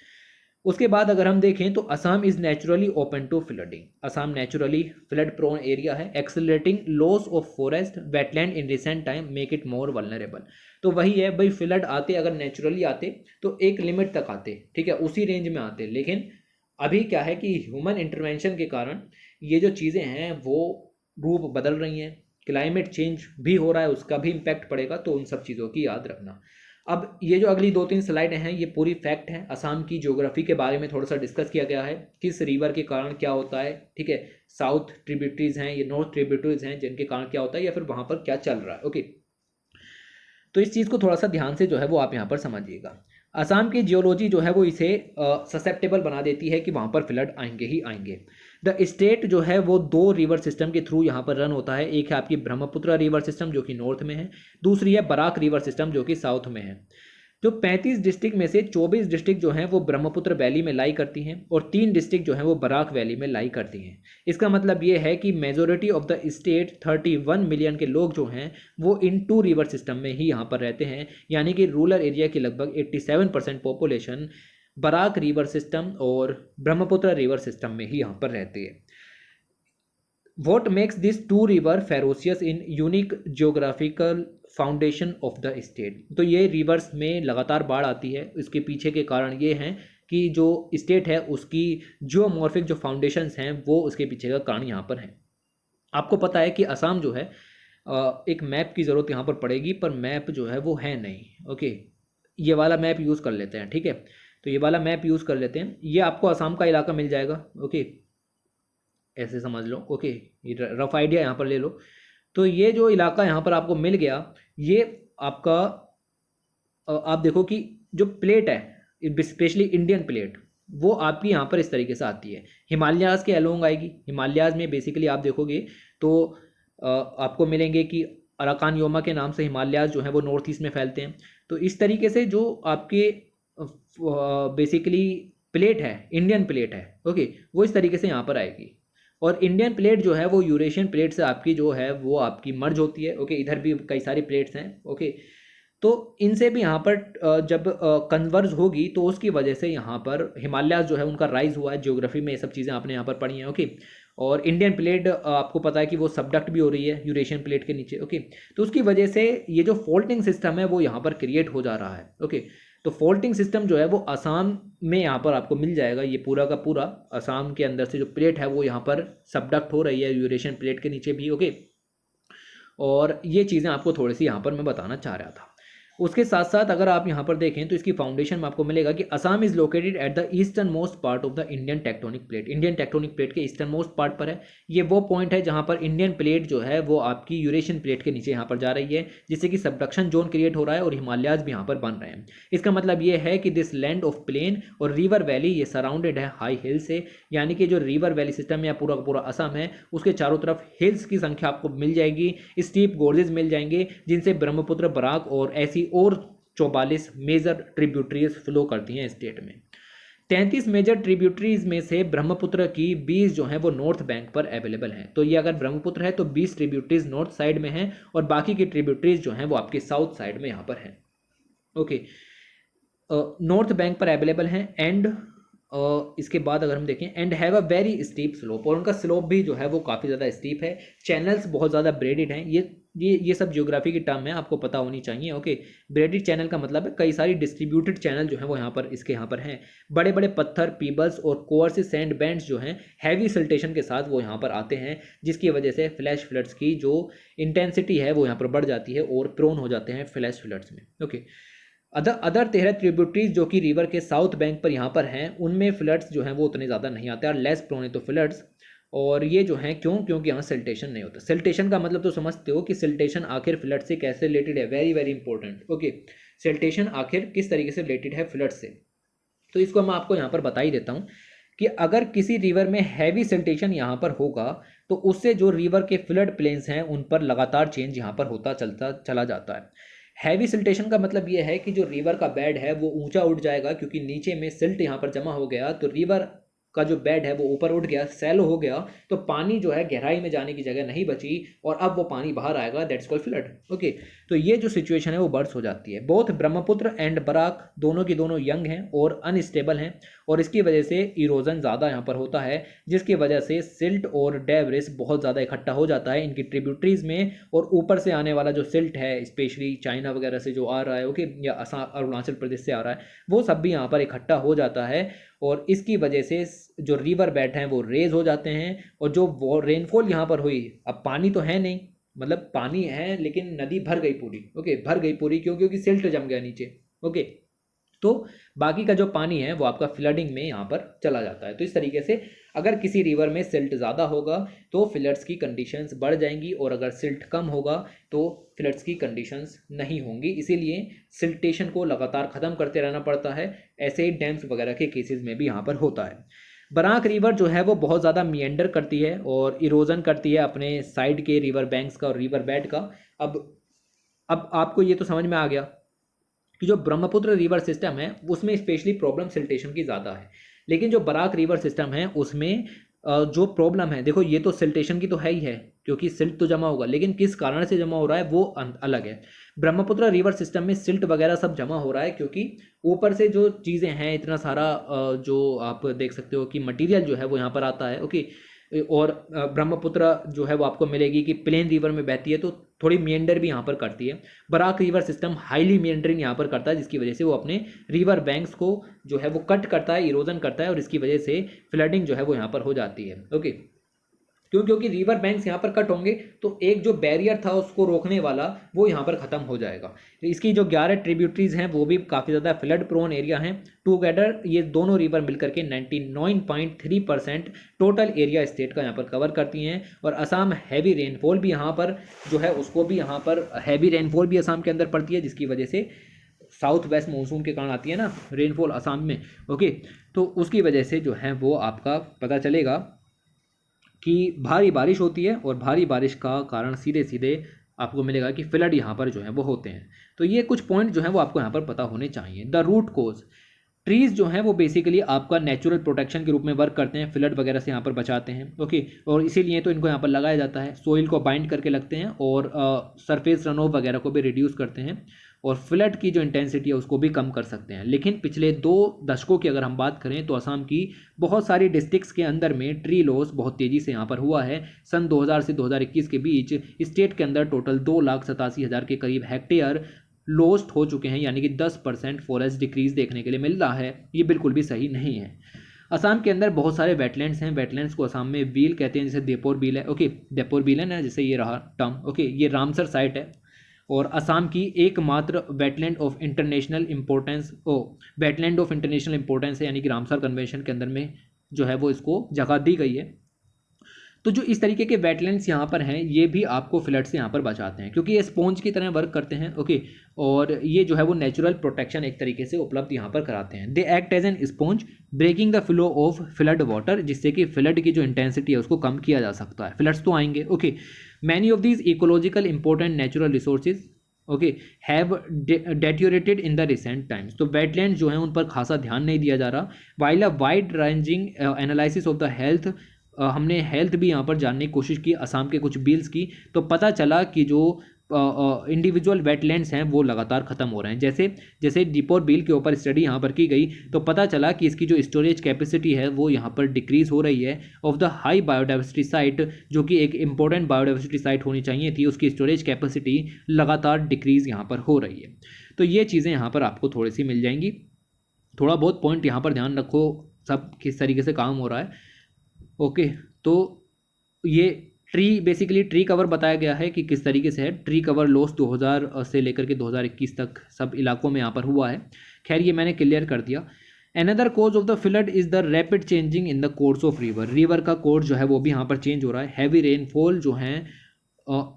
उसके बाद अगर हम देखें तो Assam is naturally open to flooding. Assam naturally flood prone area है। Accelerating loss of forest wetland in recent time make it more vulnerable. तो वही है भाई, फ्लड आते अगर नेचुरली आते तो एक लिमिट तक आते, ठीक है, उसी रेंज में आते। लेकिन अभी क्या है कि ह्यूमन इंटरवेंशन के कारण ये जो चीज़ें हैं वो रूप बदल रही हैं, क्लाइमेट चेंज भी हो रहा है, उसका भी इम्पैक्ट पड़ेगा। तो उन सब चीज़ों की याद रखना। अब ये जो अगली 2-3 स्लाइडें हैं ये पूरी फैक्ट हैं। असम की ज्योग्राफी के बारे में थोड़ा सा डिस्कस किया गया है, किस रिवर के कारण क्या होता है, ठीक है, साउथ ट्रिब्यूटरीज हैं, ये नॉर्थ ट्रिब्यूटरीज हैं जिनके कारण क्या होता है या फिर वहाँ पर क्या चल रहा है। ओके, तो इस चीज़ को थोड़ा सा ध्यान से जो है वो आप यहाँ पर समझिएगा। असम की जियोलॉजी जो है वो इसे ससेप्टेबल बना देती है कि वहाँ पर फ्लड आएंगे ही आएंगे। द स्टेट जो है वो 2 रिवर सिस्टम के थ्रू यहाँ पर रन होता है। एक है आपकी ब्रह्मपुत्र रिवर सिस्टम जो कि नॉर्थ में है, दूसरी है बराक रिवर सिस्टम जो कि साउथ में है। जो 35 डिस्ट्रिक्ट में से 24 डिस्ट्रिक्ट जो हैं वो ब्रह्मपुत्र वैली में लाई करती हैं और 3 डिस्ट्रिक्ट जो हैं वो बराक वैली में लाई करती हैं। इसका मतलब ये है कि majority of the state 31 million के लोग जो हैं वो इन 2 रिवर सिस्टम में ही यहाँ पर रहते हैं। यानी कि रूरल एरिया की लगभग 87% पॉपुलेशन बराक रिवर सिस्टम और ब्रह्मपुत्र रिवर सिस्टम में ही यहाँ पर रहती है। What makes these two river ferocious in unique geographical foundation of the state? तो ये रिवर्स में लगातार बाढ़ आती है, इसके पीछे के कारण ये हैं कि जो स्टेट है उसकी जियोमॉर्फिक जो फाउंडेशंस हैं वो उसके पीछे का कारण यहाँ पर हैं। आपको पता है कि असम जो है एक मैप की ज़रूरत यहाँ पर पड़ेगी, पर मैप जो है वो है नहीं। ओके, ये वाला मैप यूज़ कर लेते हैं, ठीक है, तो ये वाला मैप यूज़ कर लेते हैं। ये आपको असम का इलाका मिल जाएगा। ओके, ऐसे समझ लो। ओके, ये रफ आइडिया यहाँ पर ले लो। तो ये जो इलाका यहाँ पर आपको मिल गया, ये आपका आप देखो कि जो प्लेट है स्पेशली इंडियन प्लेट वो आपकी यहाँ पर इस तरीके से आती है, हिमालयाज़ के अलोंग आएगी। हिमालयाज़ में बेसिकली आप देखोगे तो आपको मिलेंगे कि अराकान योमा के नाम से हिमालयाज़ जो है वो नॉर्थ ईस्ट में फैलते हैं। तो इस तरीके से जो आपके बेसिकली प्लेट है, इंडियन प्लेट है, ओके, वो इस तरीके से यहाँ पर आएगी। और इंडियन प्लेट जो है वो यूरेशियन प्लेट से आपकी जो है वो आपकी मर्ज होती है। ओके, इधर भी कई सारी प्लेट्स हैं। ओके, तो इनसे भी यहाँ पर जब कन्वर्ज होगी तो उसकी वजह से यहाँ पर हिमालयाज जो है उनका राइज हुआ है। ज्योग्राफी में ये सब चीज़ें आपने यहाँ पर पढ़ी हैं। ओके, और इंडियन प्लेट आपको पता है कि वो सबडक्ट भी हो रही है यूरेशियन प्लेट के नीचे। ओके, तो उसकी वजह से ये जो फोल्टिंग सिस्टम है वो यहाँ पर क्रिएट हो जा रहा है। ओके, तो फोल्टिंग सिस्टम जो है वो असम में यहाँ पर आपको मिल जाएगा। ये पूरा का पूरा असम के अंदर से जो प्लेट है वो यहाँ पर सबडक्ट हो रही है यूरेशियन प्लेट के नीचे भी। ओके, और ये चीज़ें आपको थोड़ी सी यहाँ पर मैं बताना चाह रहा था। उसके साथ साथ अगर आप यहाँ पर देखें तो इसकी फाउंडेशन में आपको मिलेगा कि Assam is located at the eastern most part of the Indian tectonic plate. Indian tectonic plate के ईस्टर्न मोस्ट पार्ट पर है। ये वो पॉइंट है जहाँ पर इंडियन प्लेट जो है वो आपकी यूरेशियन प्लेट के नीचे यहाँ पर जा रही है, जिससे कि सबडक्शन जोन क्रिएट हो रहा है और हिमालयाज भी यहाँ पर बन रहे हैं। इसका मतलब ये है कि दिस लैंड ऑफ प्लेन और रिवर वैली ये सराउंडेड है हाई हिल से। यानी कि जो रिवर वैली सिस्टम या पूरा पूरा असम है उसके चारों तरफ हिल्स की संख्या आपको मिल जाएगी, स्टीप गोर्जेस मिल जाएंगे, जिनसे ब्रह्मपुत्र, बराक और ऐसी और 44 मेजर ट्रिब्यूटरीज फ्लो करती हैं स्टेट में। 33 मेजर ट्रिब्यूटरीज में से ब्रह्मपुत्र की 20 जो हैं वो नॉर्थ बैंक पर अवेलेबल हैं। तो ये अगर ब्रह्मपुत्र है तो 20 ट्रिब्यूटरीज नॉर्थ साइड में हैं और बाकी की ट्रिब्यूटरीज जो हैं वो आपके साउथ साइड में यहाँ पर हैं। ओके, नॉर्थ बैंक पर अवेलेबल हैं एंड इसके बाद अगर हम देखें and have a very steep slope, और उनका स्लोप भी जो है वो काफ़ी ज़्यादा स्टीप है। चैनल्स बहुत ज़्यादा ब्रेडेड हैं। ये सब ज्योग्राफी की टर्म है, आपको पता होनी चाहिए। ओके, ब्रेडेड चैनल का मतलब है कई सारी डिस्ट्रीब्यूटेड चैनल जो है वो यहाँ पर इसके यहाँ पर हैं। बड़े बड़े पत्थर, पीबल्स और कोअर्स सैंड बैंड्स जो हैं हैवी सिल्टेशन के साथ वो यहाँ पर आते हैं, जिसकी वजह से फ्लैश फ्लड्स की जो इंटेंसिटी है वो यहाँ पर बढ़ जाती है और प्रोन हो जाते हैं फ्लैश फ्लड्स में। ओके, अदर 13 ट्रिब्यूटरीज जो कि रिवर के साउथ बैंक पर यहाँ पर हैं उनमें फ्लड्स जो हैं वो उतने ज़्यादा नहीं आते और लेस प्रोन है तो फ्लड्स। और ये जो हैं क्योंकि यहाँ सिल्टेशन नहीं होता। सिल्टेशन का मतलब तो समझते हो कि सिल्टेशन आखिर फ्लड से कैसे रिलेटेड है, very very important. Okay, siltation आखिर किस तरीके से रिलेटेड है फ्लड से, तो इसको मैं आपको यहाँ पर बता ही देता हूँ कि अगर किसी रिवर में हैवी सिल्टेशन यहाँ पर होगा तो उससे जो रिवर के फ्लड प्लेन्स हैं उन पर लगातार चेंज यहाँ पर होता चलता चला जाता है। हैवी सिल्टेशन का मतलब ये है कि जो रिवर का बेड है वो ऊंचा उठ जाएगा, क्योंकि नीचे में सिल्ट यहाँ पर जमा हो गया तो रिवर का जो बेड है वो ऊपर उठ गया, सैलो हो गया, तो पानी जो है गहराई में जाने की जगह नहीं बची और अब वो पानी बाहर आएगा, दैट्स कॉल्ड फ्लड। ओके, तो ये जो सिचुएशन है वो बर्स्ट हो जाती है। बोथ ब्रह्मपुत्र एंड बराक दोनों की दोनों यंग हैं और अनस्टेबल हैं और इसकी वजह से इरोजन ज़्यादा यहाँ पर होता है, जिसकी वजह से सिल्ट और डेब्रिस बहुत ज़्यादा इकट्ठा हो जाता है इनकी ट्रिब्यूटरीज में, और ऊपर से आने वाला जो सिल्ट है स्पेशली चाइना वगैरह से जो आ रहा है, ओके, या असम अरुणाचल प्रदेश से आ रहा है, वो सब भी यहाँ पर इकट्ठा हो जाता है और इसकी वजह से जो रिवर बेड हैं वो रेज हो जाते हैं और जो रेनफॉल यहाँ पर हुई, अब पानी तो है नहीं, मतलब पानी है लेकिन नदी भर गई पूरी, ओके, भर गई पूरी, क्यों? क्योंकि सिल्ट जम गया नीचे, ओके, तो बाकी का जो पानी है वो आपका फ्लडिंग में यहाँ पर चला जाता है। तो इस तरीके से अगर किसी रिवर में सिल्ट ज़्यादा होगा तो फ्लड्स की कंडीशंस बढ़ जाएंगी और अगर सिल्ट कम होगा तो फ्लड्स की कंडीशंस नहीं होंगी, इसीलिए सिल्टेशन को लगातार ख़त्म करते रहना पड़ता है। ऐसे ही डैम्स वगैरह के केसेस में भी यहाँ पर होता है। बराक रिवर जो है वो बहुत ज़्यादा मिएंडर करती है और इरोजन करती है अपने साइड के रिवर बैंक्स का और रिवर बेड का। अब आपको ये तो समझ में आ गया कि जो ब्रह्मपुत्र रिवर सिस्टम है उसमें स्पेशली प्रॉब्लम सिल्टेशन की ज़्यादा है, लेकिन जो बराक रिवर सिस्टम है उसमें जो प्रॉब्लम है, देखो ये तो सिल्टेशन की तो है ही है क्योंकि सिल्ट तो जमा होगा, लेकिन किस कारण से जमा हो रहा है वो अलग है। ब्रह्मपुत्र रिवर सिस्टम में सिल्ट वगैरह सब जमा हो रहा है क्योंकि ऊपर से जो चीज़ें हैं, इतना सारा जो आप देख सकते हो कि मटेरियल जो है वो यहाँ पर आता है, ओके, और ब्रह्मपुत्र जो है वो आपको मिलेगी कि प्लेन रिवर में बहती है तो थोड़ी मिएंडर भी यहाँ पर करती है। बराक रिवर सिस्टम हाईली मिएंडरिंग यहाँ पर करता है, जिसकी वजह से वो अपने रिवर बैंक्स को जो है वो कट करता है, इरोजन करता है और इसकी वजह से फ्लडिंग जो है वो यहाँ पर हो जाती है। ओके, क्योंकि रिवर बैंक्स यहाँ पर कट होंगे तो एक जो बैरियर था उसको रोकने वाला वो यहाँ पर ख़त्म हो जाएगा। इसकी जो 11 ट्रिब्यूटरीज हैं वो भी काफ़ी ज़्यादा फ्लड प्रोन एरिया हैं। टूगेदर ये दोनों रिवर मिलकर के 99.3% टोटल एरिया स्टेट का यहाँ पर कवर करती हैं और असम हैवी रेनफॉल भी यहाँ पर जो है उसको भी यहाँ पर हैवी रेनफॉल भी असम के अंदर पड़ती है, जिसकी वजह से साउथ वेस्ट मानसून के कारण आती है ना रेनफॉल असम में, ओके, तो उसकी वजह से जो है वो आपका पता चलेगा कि भारी बारिश होती है और भारी बारिश का कारण सीधे सीधे आपको मिलेगा कि फ्लड यहाँ पर जो है वो होते हैं। तो ये कुछ पॉइंट जो है वो आपको यहाँ पर पता होने चाहिए। द रूट कोज, ट्रीज़ जो हैं वो बेसिकली आपका नेचुरल प्रोटेक्शन के रूप में वर्क करते हैं, फ्लड वगैरह से यहाँ पर बचाते हैं, ओके, और इसीलिए तो इनको यहाँ पर लगाया जाता है। सोइल को बाइंड करके लगते हैं और सरफेस रन ऑफ वगैरह को भी रिड्यूस करते हैं और फ्लड की जो इंटेंसिटी है उसको भी कम कर सकते हैं। लेकिन पिछले 2 दशकों की अगर हम बात करें तो असम की बहुत सारी डिस्ट्रिक्ट्स के अंदर में ट्री लॉस बहुत तेज़ी से यहाँ पर हुआ है। सन 2000 से 2021 के बीच स्टेट के अंदर टोटल 2,87,000 के करीब हेक्टेयर लॉस्ट हो चुके हैं, यानी कि 10% फॉरेस्ट डिक्रीज देखने के लिए मिल रहा है। ये बिल्कुल भी सही नहीं है। असम के अंदर बहुत सारे वेटलैंड्स हैं, वेटलैंड्स को असम में बील कहते हैं, जैसे देपोर बील है, ओके, देपोर बील है ना, जैसे ये रहा टर्म, ओके, ये रामसर साइट है और असम की एकमात्र wetland of international importance wetland of international importance है, यानी कि रामसर कन्वेंशन के अंदर में जो है वो इसको जगह दी गई है। तो जो इस तरीके के वेटलैंड्स यहाँ पर हैं ये भी आपको फ्लड से यहाँ पर बचाते हैं क्योंकि ये स्पॉन्ज की तरह वर्क करते हैं, ओके, और ये जो है वो नेचुरल प्रोटेक्शन एक तरीके से उपलब्ध यहाँ पर कराते हैं। They act as an sponge breaking the flow of flood water, जिससे कि फ्लड की जो इंटेंसिटी है उसको कम किया जा सकता है। फ्लड्स तो आएंगे, okay, many of these ecological important natural resources okay have deteriorated in the recent times. तो वेटलैंड जो है उन पर खासा ध्यान नहीं दिया जा रहा। While a wide ranging analysis of the health, हमने हेल्थ भी यहाँ पर जानने की कोशिश की असम के कुछ बिल्स की, तो पता चला कि जो इंडिविजुअल वेटलैंड्स हैं वो लगातार ख़त्म हो रहे हैं। जैसे जैसे दीपोर बिल के ऊपर स्टडी यहाँ पर की गई तो पता चला कि इसकी जो स्टोरेज कैपेसिटी है वो यहाँ पर डिक्रीज़ हो रही है of the high biodiversity site, जो कि एक इंपॉर्टेंट बायोडाइवर्सिटी साइट होनी चाहिए थी, उसकी स्टोरेज कैपेसिटी लगातार डिक्रीज़ यहाँ पर हो रही है। तो ये चीज़ें यहाँ पर आपको थोड़ी सी मिल जाएंगी। थोड़ा बहुत पॉइंट यहाँ पर ध्यान रखो, सब किस तरीके से काम हो रहा है, ओके। तो ये ट्री बेसिकली ट्री कवर बताया गया है कि किस तरीके से है। ट्री कवर लॉस 2000 से लेकर के 2021 तक सब इलाकों में यहाँ पर हुआ है। खैर ये मैंने क्लियर कर दिया। Another cause of the flood is the rapid changing in the course of river, river का कोर्स जो है वो भी यहाँ पर चेंज हो रहा है। हैवी रेनफॉल जो है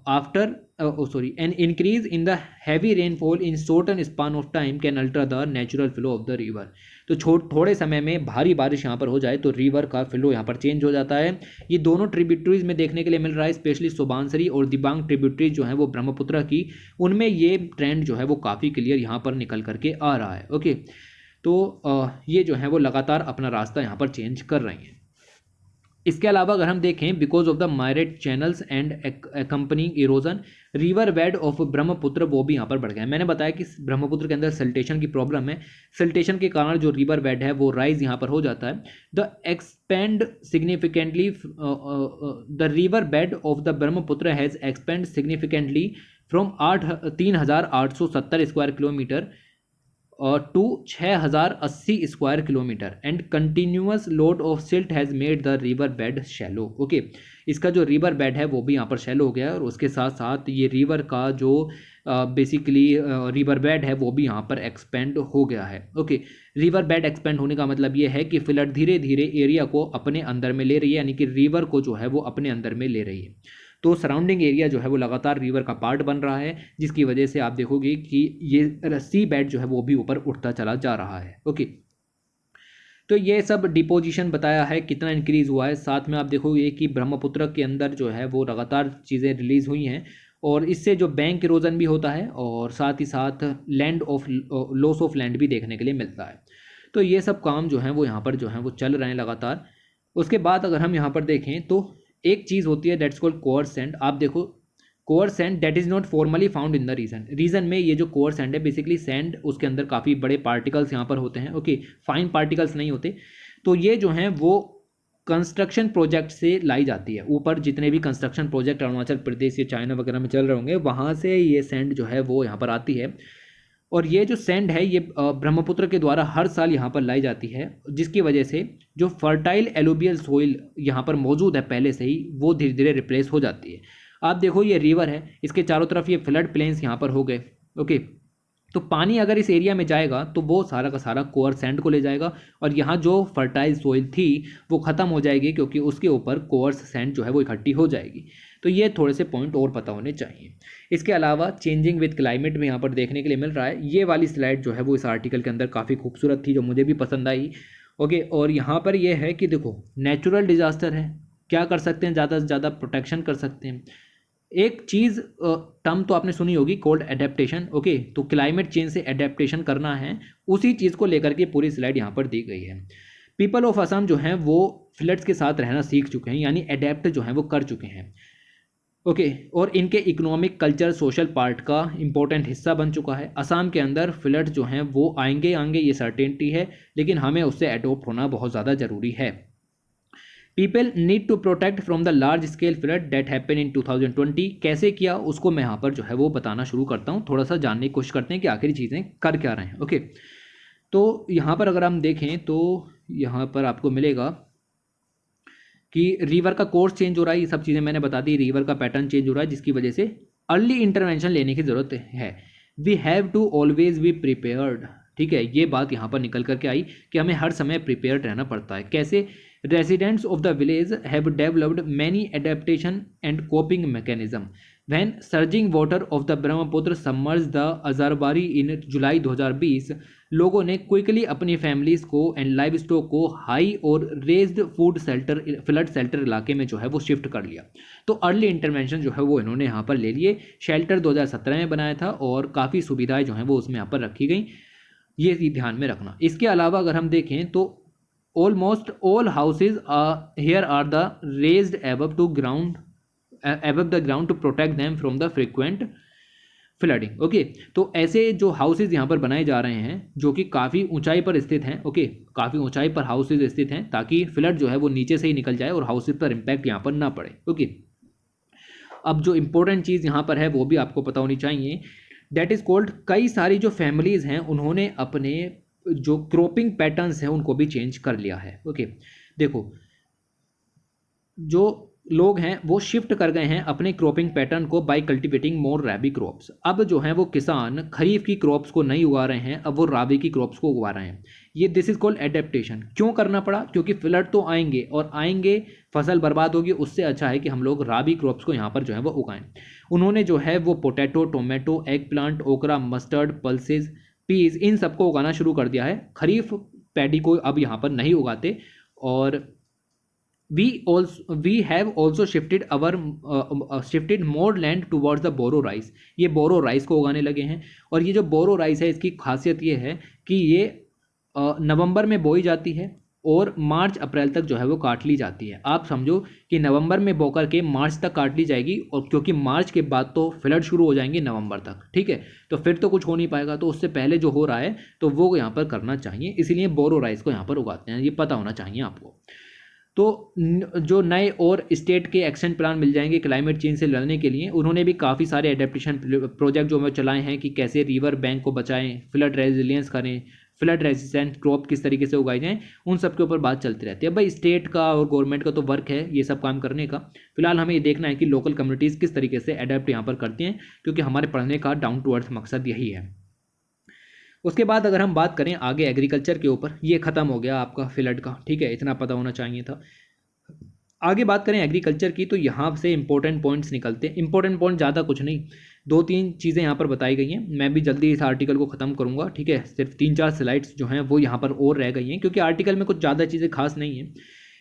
after an increase in the heavy rainfall in certain span of time can alter the natural flow of the river। तो थोड़े समय में भारी बारिश यहाँ पर हो जाए तो रिवर का फ्लो यहाँ पर चेंज हो जाता है। ये दोनों ट्रिब्यूटरीज में देखने के लिए मिल रहा है, स्पेशली सुबानसरी और दिबांग ट्रिब्यूटरीज जो है वो ब्रह्मपुत्र की, उनमें ये ट्रेंड जो है वो काफ़ी क्लियर यहाँ पर निकल करके आ रहा है। ओके, तो ये जो है वो लगातार अपना रास्ता यहाँ पर चेंज कर रही हैं। इसके अलावा अगर हम देखें, because of the myriad channels and accompanying erosion, river bed of Brahmaputra वो भी यहाँ पर बढ़ गया है। मैंने बताया कि ब्रह्मपुत्र के अंदर सिल्टेशन की प्रॉब्लम है, सिल्टेशन के कारण जो रिवर बेड है वो राइज यहाँ पर हो जाता है। The expand significantly, the river bed of the Brahmaputra has expand significantly from 3,870 square kilometre to 6,080 square kilometre and continuous load of silt has made the river bed shallow. Okay, इसका जो river bed है वो भी यहाँ पर shallow हो गया है, और उसके साथ साथ ये रिवर का जो बेसिकली रिवर बेड है वो भी यहाँ पर एक्सपेंड हो गया है। ओके, रिवर बेड एक्सपेंड होने का मतलब ये है कि फ्लड धीरे धीरे एरिया को अपने अंदर में ले रही है, यानी कि रिवर को जो है वो अपने अंदर में ले रही है। तो सराउंडिंग एरिया जो है वो लगातार रिवर का पार्ट बन रहा है, जिसकी वजह से आप देखोगे कि ये सी बेड जो है वो भी ऊपर उठता चला जा रहा है। ओके, तो ये सब डिपोजिशन बताया है कितना इंक्रीज हुआ है। साथ में आप देखोगे कि ब्रह्मपुत्र के अंदर जो है वो लगातार चीज़ें रिलीज हुई हैं, और इससे जो बैंक इरोजन भी होता है, और साथ ही साथ land of loss of land भी देखने के लिए मिलता है। तो ये सब काम जो है वो यहाँ पर जो है वो चल रहे हैं लगातार। उसके बाद अगर हम यहाँ पर देखें तो एक चीज़ होती है दैट्स कॉल्ड कोअर सैंड। आप देखो, coarse sand that is not formally found in the region में ये जो कोअर सैंड है बेसिकली सैंड, उसके अंदर काफ़ी बड़े पार्टिकल्स यहाँ पर होते हैं। ओके, फाइन पार्टिकल्स नहीं होते। तो ये जो हैं वो कंस्ट्रक्शन प्रोजेक्ट से लाई जाती है। ऊपर जितने भी कंस्ट्रक्शन प्रोजेक्ट अरुणाचल प्रदेश या चाइना वगैरह में चल रहे होंगे, वहाँ से ये सैंड जो है वो यहाँ पर आती है। और ये जो सैंड है ये ब्रह्मपुत्र के द्वारा हर साल यहाँ पर लाई जाती है, जिसकी वजह से जो फर्टाइल एलुबियल सोइल यहाँ पर मौजूद है पहले से ही, वो धीरे धीरे रिप्लेस हो जाती है। आप देखो ये रिवर है, इसके चारों तरफ ये फ्लड प्लेन्स यहाँ पर हो गए। ओके, तो पानी अगर इस एरिया में जाएगा तो वो सारा का सारा कोअर सैंड को ले जाएगा, और यहाँ जो फर्टाइल सोइल थी वो ख़त्म हो जाएगी, क्योंकि उसके ऊपर कोअर सैंड जो है वो इकट्ठी हो जाएगी। तो ये थोड़े से पॉइंट और पता होने चाहिए। इसके अलावा चेंजिंग विद क्लाइमेट में यहाँ पर देखने के लिए मिल रहा है। ये वाली स्लाइड जो है वो इस आर्टिकल के अंदर काफ़ी खूबसूरत थी, जो मुझे भी पसंद आई। ओके, और यहाँ पर ये है कि देखो नेचुरल डिज़ास्टर है, क्या कर सकते हैं, ज़्यादा से ज़्यादा प्रोटेक्शन कर सकते हैं। एक चीज़ टर्म तो आपने सुनी होगी, कोल्ड एडेप्टेशन। ओके, तो क्लाइमेट चेंज से एडेप्टेशन करना है, उसी चीज़ को लेकर के पूरी स्लाइड यहाँ पर दी गई है। पीपल ऑफ असम जो हैं वो फ्लड्स के साथ रहना सीख चुके हैं, यानी एडेप्ट जो हैं वो कर चुके हैं। ओके, और इनके इकोनॉमिक, कल्चर, सोशल पार्ट का इंपॉर्टेंट हिस्सा बन चुका है। असम के अंदर फ्लड जो हैं वो आएंगे ये सर्टेनिटी है, लेकिन हमें उससे एडोप्ट होना बहुत ज़्यादा ज़रूरी है। People need to protect from the large scale flood that happen in 2020। कैसे किया उसको मैं यहाँ पर जो है वो बताना शुरू करता हूँ। थोड़ा सा जानने की कोशिश करते हैं कि आखिर चीज़ें कर क्या रहे हैं। ओके, तो यहाँ पर अगर हम देखें तो यहाँ पर आपको मिलेगा कि रिवर का कोर्स चेंज हो रहा है। ये सब चीज़ें मैंने बता दी, रिवर का पैटर्न चेंज हो रहा है, जिसकी वजह से अर्ली इंटरवेंशन लेने की ज़रूरत है। We have to always be prepared. ठीक है, ये बात यहाँ पर निकल करके आई कि हमें हर समय प्रिपेयर्ड रहना पड़ता है। कैसे? Residents of the village have developed many adaptation and coping mechanism when surging water of the Brahmaputra submerge the Ajarbari in July 2020। लोगों ने क्विकली अपनी फैमिलीज को एंड लाइव स्टॉक को हाई और raised food shelter, flood shelter इलाके में जो है वो शिफ्ट कर लिया। तो अर्ली इंटरवेंशन जो है वो इन्होंने यहाँ पर ले लिए। शेल्टर 2017 में बनाया था और काफ़ी सुविधाएं जो हैं वो उसमें यहाँ पर रखी गई, ये ध्यान में रखना। इसके अलावा अगर हम देखें तो almost all houses here are the raised above the ground to protect them from the frequent flooding. Okay, तो ऐसे जो हाउसेज यहाँ पर बनाए जा रहे हैं जो कि काफ़ी ऊंचाई पर स्थित हैं। ओके, काफ़ी ऊंचाई पर हाउसेज स्थित हैं ताकि फ्लड जो है वो नीचे से ही निकल जाए और हाउसेज पर इम्पैक्ट यहाँ पर ना पड़े। ओके, अब जो इम्पोर्टेंट चीज़ यहाँ पर है वो भी आपको पता होनी चाहिए, दैट इज़ कॉल्ड, कई सारी जो फैमिलीज़ हैं उन्होंने अपने जो क्रॉपिंग पैटर्न्स हैं उनको भी चेंज कर लिया है। ओके, देखो जो लोग हैं वो शिफ्ट कर गए हैं अपने क्रॉपिंग पैटर्न को बाय कल्टीवेटिंग मोर रैबी क्रॉप्स। अब जो है वो किसान खरीफ की क्रॉप्स को नहीं उगा रहे हैं, अब वो राबी की क्रॉप्स को उगा रहे हैं। ये दिस इज कॉल्ड एडेप्टेशन। क्यों करना पड़ा? क्योंकि फ्लड तो आएंगे और आएंगे, फसल बर्बाद होगी, उससे अच्छा है कि हम लोग राबी क्रॉप्स को यहाँ पर जो है वो उगाएं। उन्होंने जो है वो पोटैटो, टोमेटो, एग प्लांट, ओकरा, मस्टर्ड, पल्सेस, पीज, इन सबको उगाना शुरू कर दिया है। खरीफ पैडी को अब यहाँ पर नहीं उगाते। और we have also shifted more land towards the boro rice. ये बोरो राइस को उगाने लगे हैं। और ये जो बोरो राइस है इसकी खासियत ये है कि ये नवंबर में बोई जाती है और मार्च अप्रैल तक जो है वो काट ली जाती है। आप समझो कि नवंबर में बोकर के मार्च तक काट ली जाएगी, और क्योंकि मार्च के बाद तो फ्लड शुरू हो जाएंगे नवंबर तक, ठीक है, तो फिर तो कुछ हो नहीं पाएगा। तो उससे पहले जो हो रहा है तो वो यहाँ पर करना चाहिए, इसीलिए बोरो राइस को यहाँ पर उगाते हैं, ये पता होना चाहिए आपको। तो जो नए और स्टेट के एक्शन प्लान मिल जाएंगे क्लाइमेट चेंज से लड़ने के लिए। उन्होंने भी काफ़ी सारे एडेप्टेशन प्रोजेक्ट जो हमें चलाए हैं कि कैसे रिवर बैंक को बचाएं, फ्लड रेजिलियंस करें, फ्लड रेजिस्टेंट क्रॉप किस तरीके से उगाई जाएं, उन सब के ऊपर बात चलती रहती है। भाई स्टेट का और गवर्नमेंट का तो वर्क है ये सब काम करने का, फिलहाल हमें ये देखना है कि लोकल कम्युनिटीज़ किस तरीके से अडेप्ट यहाँ पर करती हैं, क्योंकि हमारे पढ़ने का डाउन टू अर्थ मकसद यही है। उसके बाद अगर हम बात करें आगे एग्रीकल्चर के ऊपर, ये ख़त्म हो गया आपका फ्लड का, ठीक है, इतना पता होना चाहिए था। आगे बात करें एग्रीकल्चर की तो यहाँ से इंपॉर्टेंट पॉइंट्स निकलते हैं। इंपॉर्टेंट पॉइंट ज़्यादा कुछ नहीं, 2-3 चीज़ें यहाँ पर बताई गई हैं। मैं भी जल्दी इस आर्टिकल को ख़त्म करूँगा, ठीक है, सिर्फ 3-4 स्लाइड्स जो हैं वो यहाँ पर और रह गई हैं, क्योंकि आर्टिकल में कुछ ज़्यादा चीज़ें खास नहीं हैं।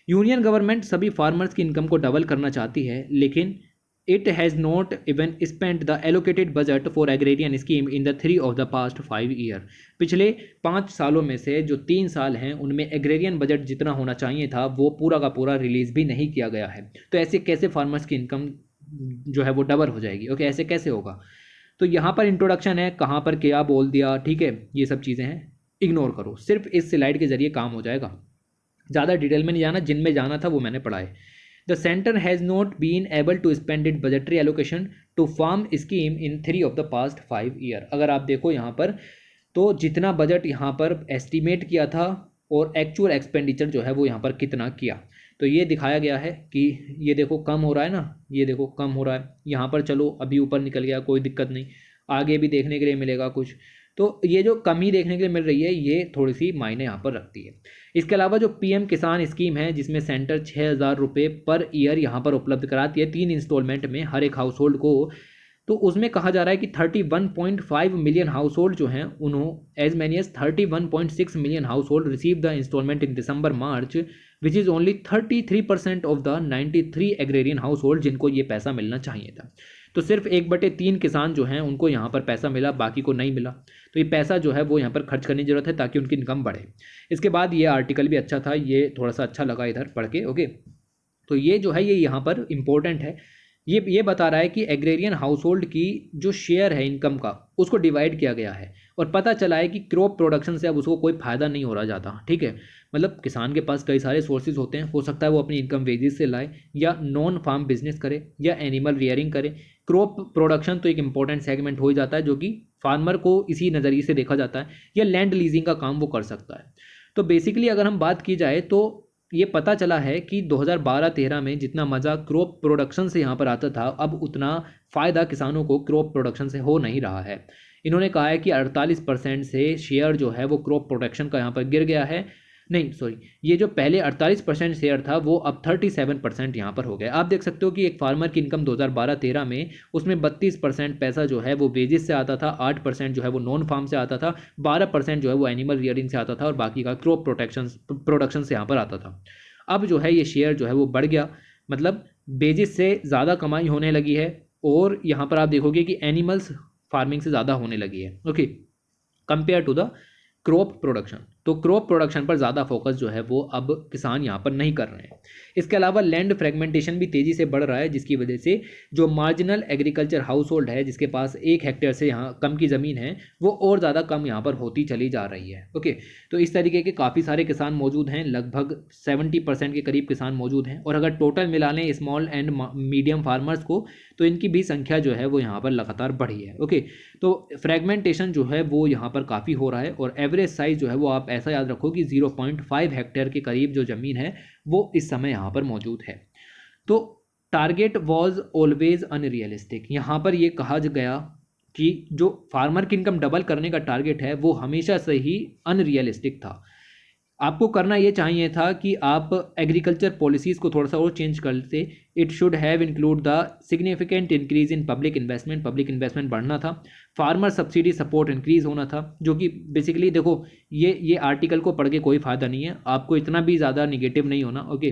यूनियन गवर्नमेंट सभी फार्मर्स की इनकम को डबल करना चाहती है, लेकिन it has not even spent the allocated budget for agrarian scheme in the 3 of the past 5 year। पिछले 5 सालों में से जो 3 साल हैं उनमें एग्रेरियन बजट जितना होना चाहिए था वो पूरा का पूरा रिलीज भी नहीं किया गया है। तो ऐसे कैसे फार्मर्स की इनकम जो है वो डबल हो जाएगी? ओके, ऐसे कैसे होगा? तो यहाँ पर इंट्रोडक्शन है, कहाँ पर क्या बोल दिया, ठीक है, ये सब चीज़ें हैं, इग्नोर करो, सिर्फ इस स्लाइड के जरिए काम हो जाएगा, ज़्यादा डिटेल में नहीं जाना, जिनमें जाना था वो मैंने पढ़ा है। The center has not been able to spend its budgetary allocation to farm scheme in 3 of the past 5 year। अगर आप देखो यहाँ पर तो जितना बजट यहाँ पर एस्टिमेट किया था और एक्चुअल एक्सपेंडिचर जो है वो यहाँ पर कितना किया, तो ये दिखाया गया है कि ये देखो कम हो रहा है ना, ये देखो कम हो रहा है, यहाँ पर चलो अभी ऊपर निकल गया, कोई दिक्कत नहीं, आगे भी देखने के लिए मिलेगा कुछ। तो ये जो कमी देखने के लिए मिल रही है ये थोड़ी सी मायने यहाँ पर रखती है। इसके अलावा जो पीएम किसान स्कीम है जिसमें सेंटर 6,000 रुपये पर ईयर यहाँ पर उपलब्ध कराती है 3 इंस्टॉलमेंट में हर एक हाउस होल्ड को, तो उसमें कहा जा रहा है कि 31.5 मिलियन हाउस होल्ड जो हैं उन्होंने as many as 31.6 million household receive the instalment in December March, which is only 33% of the 93 agrarian household जिनको ये पैसा मिलना चाहिए था। तो सिर्फ 1/3 किसान जो हैं उनको यहाँ पर पैसा मिला, बाकी को नहीं मिला। तो ये पैसा जो है वो यहाँ पर खर्च करने की जरूरत है ताकि उनकी इनकम बढ़े। इसके बाद ये आर्टिकल भी अच्छा था, ये थोड़ा सा अच्छा लगा इधर पढ़ के, ओके। तो ये जो है ये यहाँ पर इम्पोर्टेंट है, ये बता रहा है कि एग्रेरियन हाउस होल्ड की जो शेयर है इनकम का उसको डिवाइड किया गया है, और पता चला है कि क्रॉप प्रोडक्शन से अब उसको कोई फ़ायदा नहीं हो रहा ज़्यादा, ठीक है। मतलब किसान के पास कई सारे सोर्सेज होते हैं, हो सकता है वो अपनी इनकम वेजेस से लाए या नॉन फार्म बिजनेस करे या एनिमल रियरिंग करे। क्रॉप प्रोडक्शन तो एक इंपॉर्टेंट सेगमेंट हो ही जाता है जो कि फार्मर को इसी नज़रिए से देखा जाता है, या लैंड लीजिंग का काम वो कर सकता है। तो बेसिकली अगर हम बात की जाए तो ये पता चला है कि 2012-13 में जितना मज़ा क्रॉप प्रोडक्शन से यहाँ पर आता था, अब उतना फ़ायदा किसानों को क्रॉप प्रोडक्शन से हो नहीं रहा है। इन्होंने कहा है कि 48% से शेयर जो है वो क्रॉप प्रोडक्शन का यहाँ पर गिर गया है, नहीं सॉरी, ये जो पहले 48% शेयर था वो अब 37% यहाँ पर हो गया। आप देख सकते हो कि एक फार्मर की इनकम 2012-13 में उसमें 32% पैसा जो है वो वेजेस से आता था, 8% जो है वो नॉन फार्म से आता था, 12% जो है वो एनिमल रियरिंग से आता था, और बाकी का क्रॉप प्रोडक्शन से यहाँ पर आता था। अब जो है ये शेयर जो है वो बढ़ गया, मतलब वेजेस से ज़्यादा कमाई होने लगी है, और यहाँ पर आप देखोगे कि एनिमल्स फार्मिंग से ज़्यादा होने लगी है, okay, compare to the crop production. तो क्रॉप प्रोडक्शन पर ज़्यादा फोकस जो है वो अब किसान यहाँ पर नहीं कर रहे हैं। इसके अलावा लैंड फ्रेगमेंटेशन भी तेज़ी से बढ़ रहा है, जिसकी वजह से जो मार्जिनल एग्रीकल्चर हाउस होल्ड है जिसके पास 1 हेक्टेयर से यहाँ कम की ज़मीन है वो और ज़्यादा कम यहाँ पर होती चली जा रही है, ओके। तो इस तरीके के काफ़ी सारे किसान मौजूद हैं, लगभग 70% के करीब किसान मौजूद हैं, और अगर टोटल मिला लें स्मॉल एंड मीडियम फार्मर्स को तो इनकी भी संख्या जो है वो यहाँ पर लगातार बढ़ी है, ओके। तो फ्रेगमेंटेशन जो है वो यहाँ पर काफ़ी हो रहा है, और एवरेज साइज़ जो है वो आप ऐसा याद रखो कि 0.5 हेक्टेयर के करीब जो ज़मीन है वो इस समय यहाँ पर मौजूद है। तो टारगेट वॉज ऑलवेज अनरियलिस्टिक। यहाँ पर ये कहा गया कि जो फार्मर की इनकम डबल करने का टारगेट है वो हमेशा से ही अनरियलिस्टिक था। आपको करना ये चाहिए था कि आप एग्रीकल्चर पॉलिसीज़ को थोड़ा सा और चेंज करते। It should have include the significant increase in public investment बढ़ना था। फार्मर सब्सिडी सपोर्ट इंक्रीज होना था, जो कि बेसिकली देखो ये आर्टिकल को पढ़ के कोई फ़ायदा नहीं है, आपको इतना भी ज़्यादा निगेटिव नहीं होना। ओके,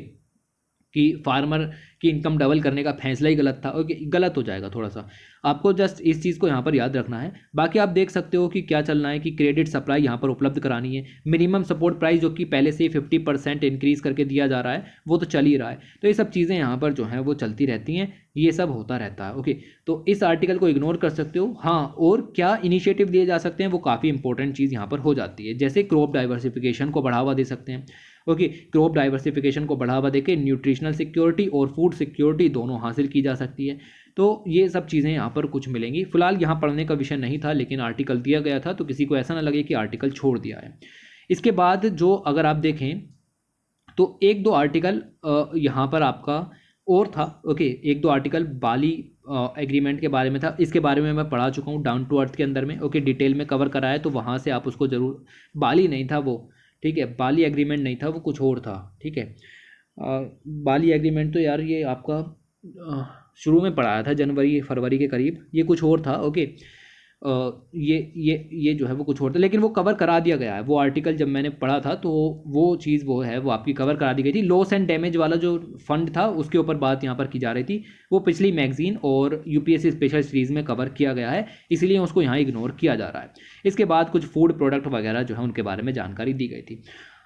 कि फार्मर की इनकम डबल करने का फैसला ही गलत था। ओके, गलत हो जाएगा थोड़ा सा, आपको जस्ट इस चीज़ को यहाँ पर याद रखना है। बाकी आप देख सकते हो कि क्या चलना है कि क्रेडिट सप्लाई यहाँ पर उपलब्ध करानी है। मिनिमम सपोर्ट प्राइस जो कि पहले से 50% इंक्रीज़ करके दिया जा रहा है वो तो चल ही रहा है। तो ये सब चीज़ें यहाँ पर जो हैं वो चलती रहती हैं, ये सब होता रहता है। ओके, तो इस आर्टिकल को इग्नोर कर सकते हो। हाँ, और क्या इनिशिएटिव लिए जा सकते हैं वो काफ़ी इंपॉर्टेंट चीज़ यहाँ पर हो जाती है, जैसे क्रॉप डाइवर्सिफिकेशन को बढ़ावा दे सकते हैं। ओके, क्रॉप डाइवर्सिफिकेशन को बढ़ावा देके न्यूट्रिशनल सिक्योरिटी और फूड सिक्योरिटी दोनों हासिल की जा सकती है। तो ये सब चीज़ें यहाँ पर कुछ मिलेंगी। फिलहाल यहाँ पढ़ने का विषय नहीं था, लेकिन आर्टिकल दिया गया था, तो किसी को ऐसा ना लगे कि आर्टिकल छोड़ दिया है। इसके बाद जो अगर आप देखें तो एक दो आर्टिकल यहाँ पर आपका और था। ओके, एक दो आर्टिकल बाली एग्रीमेंट के बारे में था, इसके बारे में मैं पढ़ा चुका हूँ डाउन टू अर्थ के अंदर में। ओके, डिटेल में कवर करा है, तो वहाँ से आप उसको ज़रूर। बाली नहीं था वो, ठीक है, बाली एग्रीमेंट नहीं था वो, कुछ और था। ठीक है, बाली एग्रीमेंट तो यार ये आपका शुरू में पढ़ाया था जनवरी फरवरी के करीब, ये कुछ और था। ओके, ये जो है वो कुछ और था, लेकिन वो कवर करा दिया गया है। वो आर्टिकल जब मैंने पढ़ा था तो वो चीज़ वो है वो आपकी कवर करा दी गई थी। लॉस एंड डैमेज वाला जो फंड था उसके ऊपर बात यहाँ पर की जा रही थी, वो पिछली मैगजीन और यूपीएससी स्पेशल सीरीज़ में कवर किया गया है, इसलिए उसको यहाँ इग्नोर किया जा रहा है। इसके बाद कुछ फूड प्रोडक्ट वगैरह जो है उनके बारे में जानकारी दी गई थी।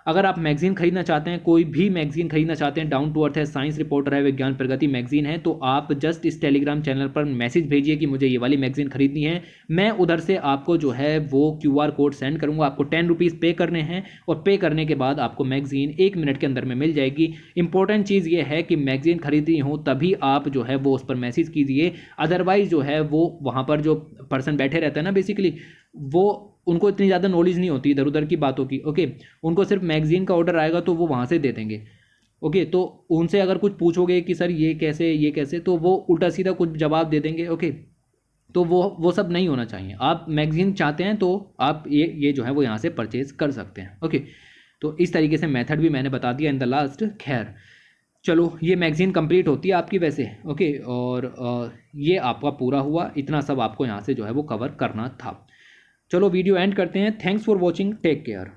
अगर आप मैगजीन खरीदना चाहते हैं, कोई भी मैगजीन खरीदना चाहते हैं, डाउन टू अर्थ है, साइंस रिपोर्टर है, विज्ञान प्रगति मैगजीन है, तो आप जस्ट इस टेलीग्राम चैनल पर मैसेज भेजिए कि मुझे ये वाली मैगजीन खरीदनी है। मैं उधर से आपको जो है वो QR कोड सेंड करूँगा। आपको 10 रुपीज़ पे करने हैं और पे करने के बाद आपको मैगजीन 1 मिनट के अंदर में मिल जाएगी। इंपॉर्टेंट चीज़ ये है कि मैगजीन खरीदनी हो तभी आप जो है वो उस पर मैसेज कीजिए, अदरवाइज़ जो है वो वहाँ पर जो पर्सन बैठे रहता है ना, बेसिकली वो उनको इतनी ज़्यादा नॉलेज नहीं होती इधर उधर की बातों की। ओके, उनको सिर्फ मैगजीन का ऑर्डर आएगा तो वो वहाँ से दे देंगे। ओके, तो उनसे अगर कुछ पूछोगे कि सर ये कैसे, तो वो उल्टा सीधा कुछ जवाब दे देंगे। ओके, तो वो सब नहीं होना चाहिए। आप मैगजीन चाहते हैं तो आप ये जो है वो यहाँ से परचेज़ कर सकते हैं। ओके, तो इस तरीके से मेथड भी मैंने बता दिया इन द लास्ट। खैर चलो, ये मैगजीन कंप्लीट होती है आपकी वैसे। ओके, और ये आपका पूरा हुआ, इतना सब आपको यहाँ से जो है वो कवर करना था। चलो वीडियो एंड करते हैं। Thanks for watching, take care.